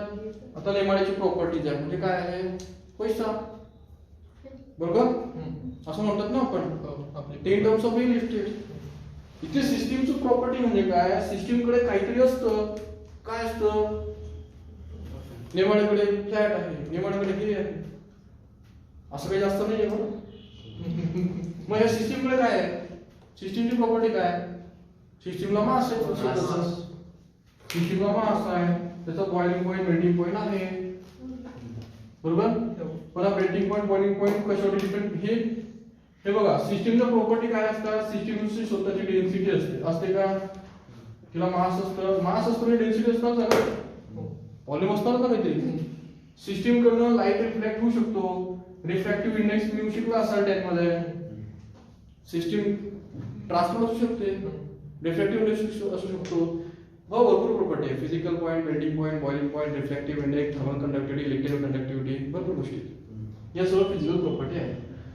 आता लेमाड्याची प्रॉपर्टीज आहे म्हणजे काय आहे पैसा बरोबर असं म्हणतात ना आपण आपली 10 टर्म्स ऑफ रिअल इस्टेट. इथे सिस्टीमचं प्रॉपर्टी म्हणजे काय सिस्टीम कडे काहीतरी असतं. काय असतं नेमाड्याकडे फ्लॅट आहे. नेमाड्याकडे हे आहे. असं काही जास्त नाही आहे मग या सिस्टीम कडे काय आहे. सिस्टीमची प्रॉपर्टी काय सिस्टीमला मास आहे. सिस्टीमला मास आहे. त्याचा बॉइलिंग पॉईंट मेल्टिंग पॉईंट आहे बरोबर. मला मेल्टिंग पॉईंट बॉइलिंग पॉईंट कशावर डिपेंड हे बघा. सिस्टीमच्या प्रॉपर्टी काय असतात. सिस्टीमची स्वतःची डेन्सिटी असते का. तिला मास असतं. मास असतं म्हणजे डेन्सिटी असतात ना. व्हॉल्यूम असतात ना काहीतरी. सिस्टीम कडनं लाईट रिफ्लेक्ट होऊ शकतो. रिफ्रॅक्टिव्ह इंडेक्स मी शिकला असाल 10 मध्ये. सिस्टीम ट्रान्सफर असू शकते. रिफ्रॅक्टिव्ह इंडेक्स असू शकतो. हो भरपूर प्रॉपर्टी आहे. Physical point melting point boiling point refractive index thermal conductivity electrical conductivity भरपूर गोष्टी या सर्व फिजिकल प्रॉपर्टी आहे.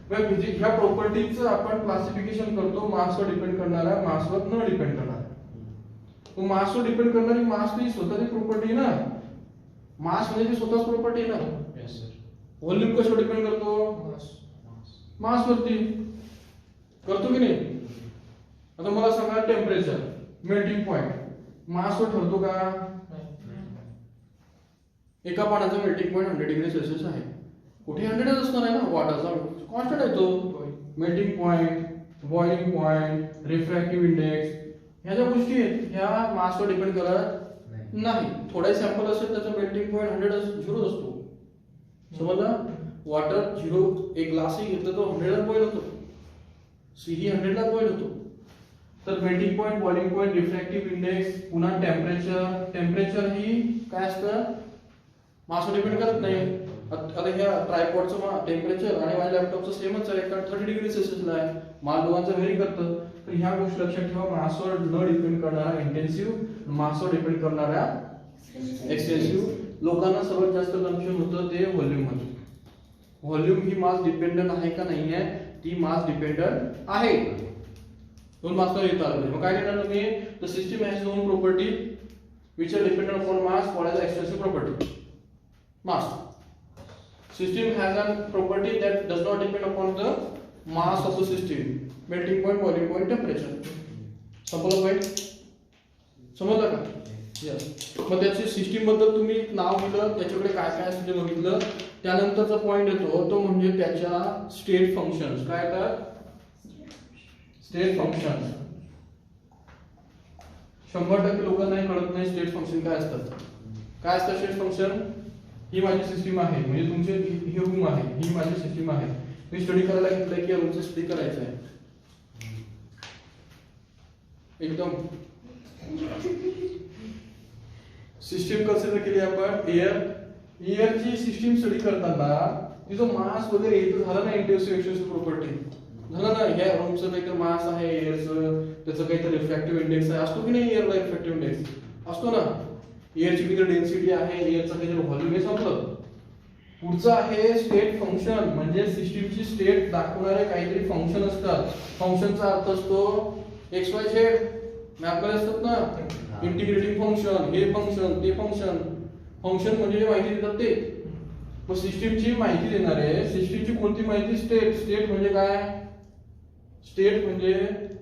मग ह्या प्रॉपर्टीचं आपण क्लासिफिकेशन करतो मासवर डिपेंड करणारा मासवर न डिपेंड करणारा. मासवर डिपेंड करणारी मास ती स्वतःची प्रॉपर्टी ना. मास म्हणजे ती स्वतःच प्रॉपर्टी ना. व्हॉल्यूम कशावर डिपेंड करतो मास वरती करतो की नाही. आता मला सांगा टेम्परेचर मेल्टिंग पॉईंट मासवर ठरतो का. एका पाण्याचा मेल्टिंग पॉईंट 100 डिग्री सेल्सिअस आहे. कुठे 100च असणार आहे ना. वॉटरचा कॉन्स्टंट आहे तो. Melting point boiling point refractive index ह्या ज्या गोष्टी आहेत ह्या मासवर डिपेंड करत नाही. थोडा सॅम्पल असेल त्याचा मेल्टिंग पॉईंट 0 असतो. समजलं. वॉटर 0 एक ग्लासही घेतलं तो 100 ला बॉईल होतो. ही 100 ला बॉईल होतो. तर melting point boiling point refractive index पुन्हा टेम्परेचर ही काय असतं मासवर डिपेंड करत नाही. आता ह्या ट्रायपॉडचं टेम्परेचर आणि माझ्या लॅपटॉपचं सेमच आहे. कारण 30 डिग्री सेल्सिअसला आहे. माल दोघांचं व्हेरी करतं. तर ह्या गोष्टी लक्षात ठेवा. मासवर न डिपेंड करणारा इंटेन्सिव्ह मासवर डिपेंड करणारा एक्सटेन्सिव्ह. लोकांना सर्वात जास्त कन्फ्युजन होतं ते व्हॉल्यूम मध्ये. व्हॉल्यूम ही मास डिपेंडंट आहे का नाही आहे. ती मास डिपेंडंट आहे. दोन मार्क्स येतात. मग काय करणार तुम्ही. The system has on property which are dependent upon mass. What is the extensive property? Mass. System has a property that does not depend upon the mass of the system. Melting point, boiling point, temperature. संपलं पॉइंट. समजलं का. यस. मग त्याची सिस्टीम बद्दल तुम्ही नाव दिलं त्याच्याकडे काय काय असते बघितलं. त्यानंतरचा पॉइंट येतो तो म्हणजे त्याच्या स्टेट फंक्शन्स. काय येतात स्टेट फंक्शन. 100% लोकांना कळत नाही स्टेट फंक्शन काय असतात. काय असतं स्टेट फंक्शन. ही माझी सिस्टीम आहे म्हणजे तुमचे ही रूम आहे. ही माझी सिस्टीम आहे. मी स्टडी करायला घेतलंय की या रूमचं स्टडी करायचं आहे. एकदम सिस्टीम कन्सिडर केली आपण. एअरची सिस्टीम स्टडी करताना तिचं मास वगैरे येतं झालं ना. इंटेन्सिव्ह एक्सटेन्सिव्ह प्रॉपर्टी झालं ना. ह्या रूमचं काहीतरी मास आहे एअरचं त्याचं काहीतरी रिफ्रॅक्टिव्ह इंडेक्स आहे असतो की नाही. एअरला रिफ्रॅक्टिव्ह इंडेक्स असतो ना. एअरची किती डेन्सिटी आहे एअरचं काहीतरी व्हॉल्यूम हे संपलं. पुढचं आहे स्टेट फंक्शन, म्हणजे सिस्टीमची स्टेट दाखवणारे काहीतरी फंक्शन असतात. फंक्शनचा अर्थ असतो एक्स वाय झेड, मॅपमध्ये असतात ना, इंटिग्रेटिंग फंक्शन, हे फंक्शन ते फंक्शन. फंक्शन म्हणजे जे माहिती देतात ते. मग सिस्टीमची माहिती देणारे, सिस्टीमची कोणती माहिती? स्टेट. स्टेट म्हणजे काय? स्टेट म्हणजे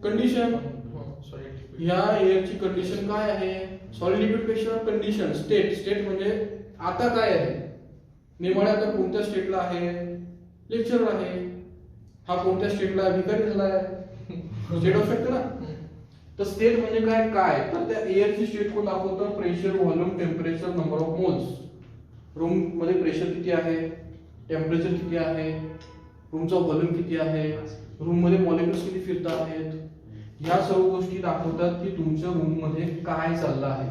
कंडिशन. या एअरची कंडिशन काय आहे? सॉलिड लिक्विड पेक्षा कंडिशन. स्टेट. स्टेट म्हणजे आता काय आहे, नेमणे आता कोणत्या स्टेटला आहे? लेक्चरला आहे. हा कोणत्या स्टेटला भिकारी झालाय? स्टेट ऑफ फॅक्ट ना. तर स्टेट म्हणजे काय? काय तर त्या एअरची स्टेट कोण दाखवतं? Pressure, volume, temperature, number of moles. Room मध्ये प्रेशर किती आहे, टेम्परेचर किती आहे, रूमचा व्हॉल्यूम किती आहे, रूम मध्ये मॉलिक्युल्स किती फिरतात आहेत, ह्या सर्व गोष्टी दाखवतात की तुमच्या रूम मध्ये काय चाललं आहे.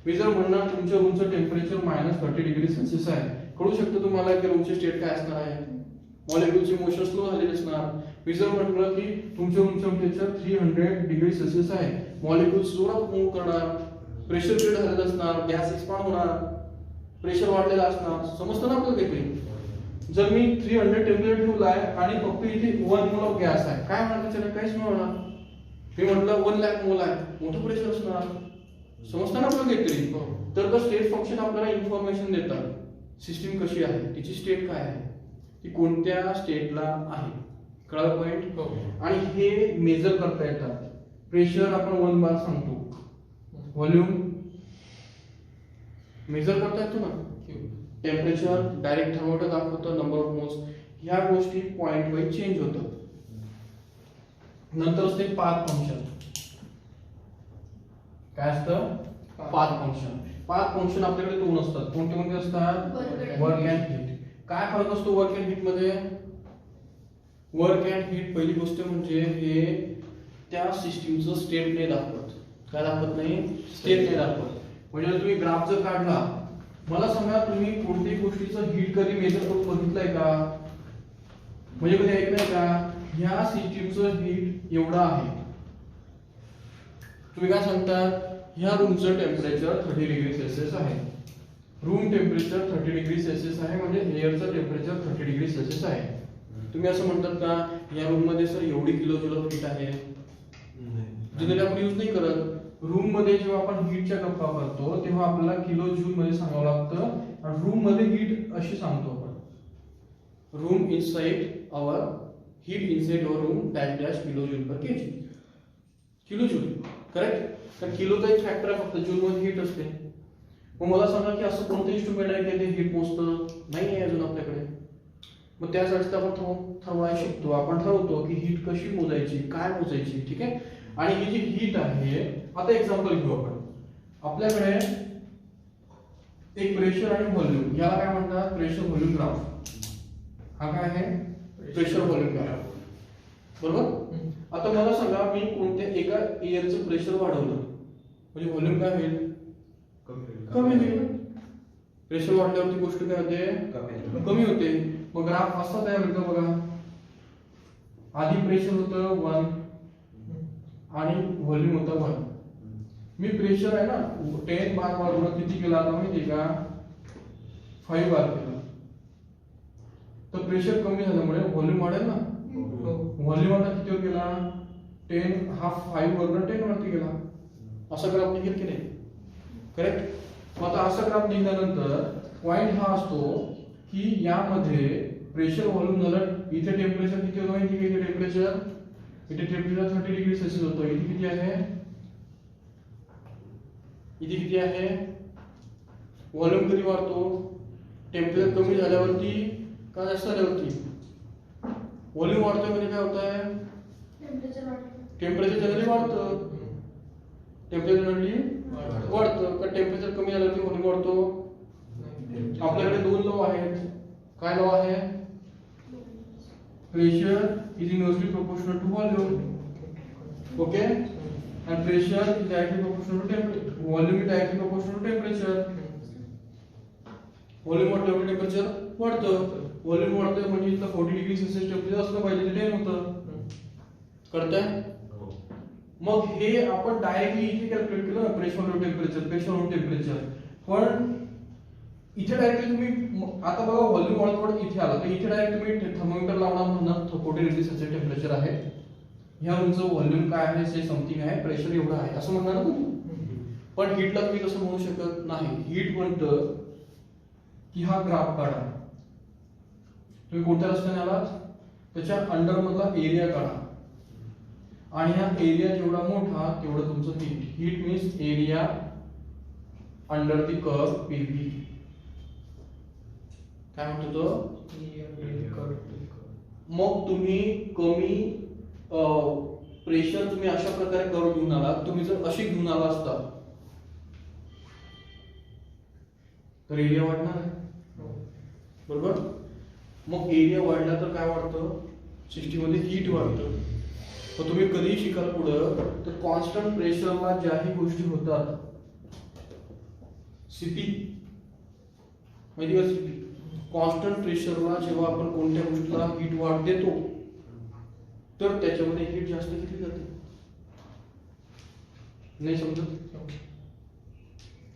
मी जर म्हणणार तुमच्या रूमचं टेम्परेचर -30 डिग्री सेल्सिअस आहे, कळू शकतं तुम्हाला की रूमची स्टेट काय असणार आहे? मॉलिक्युलची मोशन स्लो झालेली असणार. मी जर म्हटलं की तुमच्या रूमचं टेम्परेचर 300 डिग्री सेल्सिअस आहे, मॉलिक्युल्स जोरात मूव्ह करणार, प्रेशर क्रिएट झालेलं असणार, गॅस एक्सपांड होणार, प्रेशर वाढलेला असणार. समजतं ना आपल्याला काहीतरी? जर मी 300 टेम्परेचर ठेवलाय आणि फक्त इथे 1 मोल ऑफ गॅस आहे, काय म्हणणार त्याच्याने? काहीच नाही होणार. मी म्हटलं 1 लाख मोल आहे, मोठं प्रेशर असणार. समजतं ना आपल्याला काहीतरी? तर स्टेट फंक्शन आपल्याला इन्फॉर्मेशन देतात. सिस्टीम कशी आहे, तिची स्टेट काय आहे, ती कोणत्या स्टेटला आहे. कळलं पॉइंट? आणि हे मेजर करता येतात. प्रेशर आपण 1 बार सांगतो, व्हॉल्यूम मेजर करता येतो ना, टेम्परेचर डायरेक्ट थर्मोमीटर दाखवतो, नंबर ऑफ मोल्स. ह्या गोष्टी पॉइंट वाईज चेंज होतात. नंतर असते पाथ फंक्शन. काय असतं? Path function. पाथ फंक्शन आपल्याकडे 2 असतात. कोणते कोणते असतात? Work and heat. काय फरक असतो वर्क अँड हीट मध्ये? वर्क अँड हीट पहिली गोष्ट म्हणजे हे त्या सिस्टीमचं स्टेट नाही दाखवत. काय दाखवत नाही? स्टेट नाही दाखवत. म्हणजे तुम्ही ग्राफ जर काढला, मला सांगा तुम्ही कोणत्याही गोष्टीचं हीट कधी मेजर करून बघितलंय का? म्हणजे कधी ऐकलंय का? ह्या सिस्टीमचं हीट एवढं आहे, तुम्ही काय सांगतात? ह्या रूमचं टेम्परेचर 30 डिग्री सेल्सिअस आहे. रूम टेम्परेचर 30 डिग्री सेल्सिअस आहे, म्हणजे एअरचं टेम्परेचर 30 डिग्री सेल्सिअस आहे. तुम्ही असं म्हणतात का या रूम मध्ये सर एवढी किलो जूल हीट आहे? जनरली आपण यूज नाही करत. रूम मध्ये जेव्हा आपण हीटच्या गप्पा करतो तेव्हा आपल्याला किलो जूल मध्ये सांगावं लागतं, आणि रूम मध्ये हीट अशी सांगतो आपण, room inside our heat inside our room dash dash kilo joule per kg. Kilo joule correct? कारण किलोचा एक फॅक्टर आहे, फक्त जूल मध्ये हीट असते. मग मला सांगा की असं कोणतं इन्स्ट्रुमेंट आहे की ते हीट मोजतं? नाही आहे अजून आपल्याकडे. मग त्यासाठी आपण ठरवायला शिकतो. आपण ठरवतो की हीट कशी मोजायची, काय मोजायची. ठीक आहे? आणि ही जी हीट आहे, आता एक्झाम्पल घेऊ आपण. आपल्याकडे एक प्रेशर आणि व्हॉल्यूम, याला काय म्हणतात? Pressure volume graph. हा काय आहे? Pressure volume graph. बरोबर? आता मला सांगा मी कोणत्या एका एअरचं प्रेशर वाढवलं म्हणजे व्हॉल्यूम काय होईल? कमी होईल. प्रेशर वाढल्यावरती गोष्ट काय होते? कमी होते. मग ग्राफ असा तयार होतो बघा. आधी प्रेशर होतं 1 आणि व्हॉल्यूम होता 1. मी प्रेशर आहे ना 10 बार वाढवलं, किती केला आता माहिती का? 5 बार केला. तर प्रेशर कमी झाल्यामुळे व्हॉल्यूम वाढेल ना. व्हॉल्यूम आता कितीवर गेला? 10 हा 5 वरून 10 वरती गेला. असा ग्राफ निघेल की नाही? करेक्ट? मग आता असा ग्राफ निघाल्यानंतर पॉइंट हा असतो की यामध्ये प्रेशर व्हॉल्यूम झालं. इथे टेम्परेचर किती होतं माहिती का? इथे टेम्परेचर 30 डिग्री सेल्सिअस होतं. इथे किती आहे? इथे किती आहे? व्हॉल्यूम कधी वाढतो? टेम्परेचर कमी झाल्यावरती का जास्त झाल्यावरती? व्हॉल्यूम वाढतोय म्हणजे काय होत आहे? टेम्परेचर जनरली वाढतं. टेम्परेचर जनरली वाढतं. का टेम्परेचर कमी झाल्यावरती व्हॉल्यूम वाढतो? आपल्याकडे 2 लॉ आहेत. काय लॉ आहे? Pressure is inversely proportional to volume. Okay? and pressure is directly proportional to temperature. Volume is directly proportional to temperature. Volume वाढल्यावर टेम्परेचर वाढतं. व्हॉल्यूम वाढतं म्हणजे इथलं 40 डिग्री सेल्सिअस टेम्परेचर असलं पाहिजे, ते 10 होतं. कळतंय? मग हे आपण डायरेक्टली इथे कॅल्क्युलेट केलं ना, प्रेशर टेम्परेचर, पण इथे डायरेक्टली तुम्ही आता बघा व्हॉल्यूम वाढत इथे आला तर इथे डायरेक्ट तुम्ही थर्मोमीटर लावणार म्हणून 40 डिग्री सेल्सिअस टेम्परेचर आहे, ह्या उंच व्हॉल्यूम काय आहे ते समथिंग आहे, प्रेशर एवढं आहे असं म्हणणार ना तुम्ही. पण हीटला तुम्ही तसं म्हणू शकत नाही. हीट म्हणतं की हा ग्राफ काढा, तुम्ही कोणत्या रस्त्याने आलात त्याच्या अंडर मधला एरिया काढा आणि हा एरिया जेवढा मोठा तेवढं तुमचं heat. Heat means area under the curve PV. काय म्हणतो तो? मग तुम्ही कमी प्रेशर तुम्ही अशा प्रकारे कर्व घेऊन आलात, तुम्ही जर अशी घेऊन आला असता तर एरिया वाढणार आहे, बरोबर? मग एरिया वाढला तर काय वाढतं? सिस्टीम मध्ये हीट वाढतं. मग तुम्ही कधीही शिकाल पुढं तर कॉन्स्टंट प्रेशरला ज्याही गोष्टी होतात, सीपी माहिती का? सीपी कॉन्स्टंट प्रेशरला जेव्हा आपण कोणत्या गोष्टीला हीट वाढ देतो तर त्याच्यामध्ये हीट जास्त घेतली जाते. नाही समजत?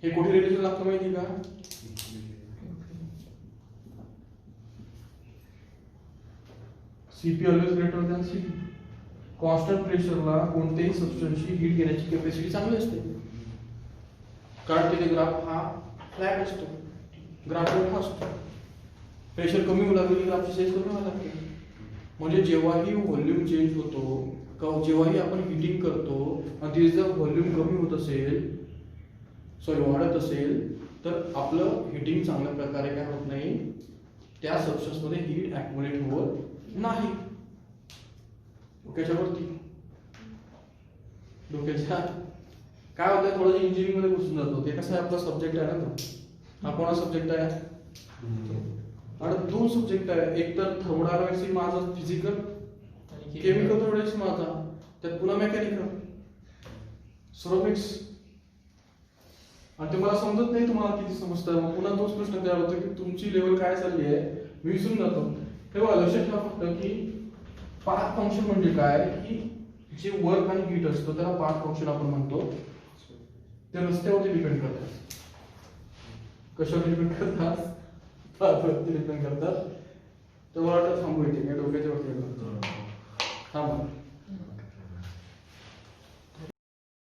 हे कुठे रिलेशन लागतं माहिती का? CP always greater than CP. Constant प्रेशरला कोणत्याही सबस्टन्सची हीट घेण्याची कॅपॅसिटी चांगली असते. काढलेले ग्राफ हा फ्लॅट असतो, ग्राफ मोठा असतो. प्रेशर कमी होऊ लागले ग्राफची साईज कमी व्हायला लागते. म्हणजे जेव्हाही व्हॉल्यूम चेंज होतो, जेव्हाही आपण हिटिंग करतो आणि तिथे जर व्हॉल्यूम कमी होत असेल, वाढत असेल, तर आपलं हिटिंग चांगल्या प्रकारे काय होत नाही, त्या सबस्टन्स मध्ये हीट ऍक्युमुलेट होत नाही. डोक्याच्या वरती, डोक्याच्या काय होतं, थोडं इंजिनिअरिंग मध्ये घुसून जातो. ते कसं आहे, आपला सब्जेक्ट आहे ना तो. हा कोणा सब्जेक्ट आहे? आणि 2 सब्जेक्ट आहे, एक तर थर्मोडायनामिक्स माझा फिजिकल, केमिकल थर्मोडायनामिक्स माझा, त्यात पुन्हा मेकॅनिकल, सर्व मिक्स. आणि ते मला समजत नाही तुम्हाला किती समजतं. मग पुन्हा तोच प्रश्न तयार होतो की तुमची लेवल काय चालली आहे, मी विसरून जातो. तेव्हा लक्षात ठेवा फक्त की पाथ फंक्शन म्हणजे काय, की जे वर्क आणि हीट असतं त्याला पाथ फंक्शन आपण म्हणतो. ते रस्त्यावरती डिपेंड करतात. कशावर डिपेंड करतात? पाथवरती डिपेंड करतात. तर मला वाटतं थांबू इथे, मी डोक्याच्या वरती थांबा.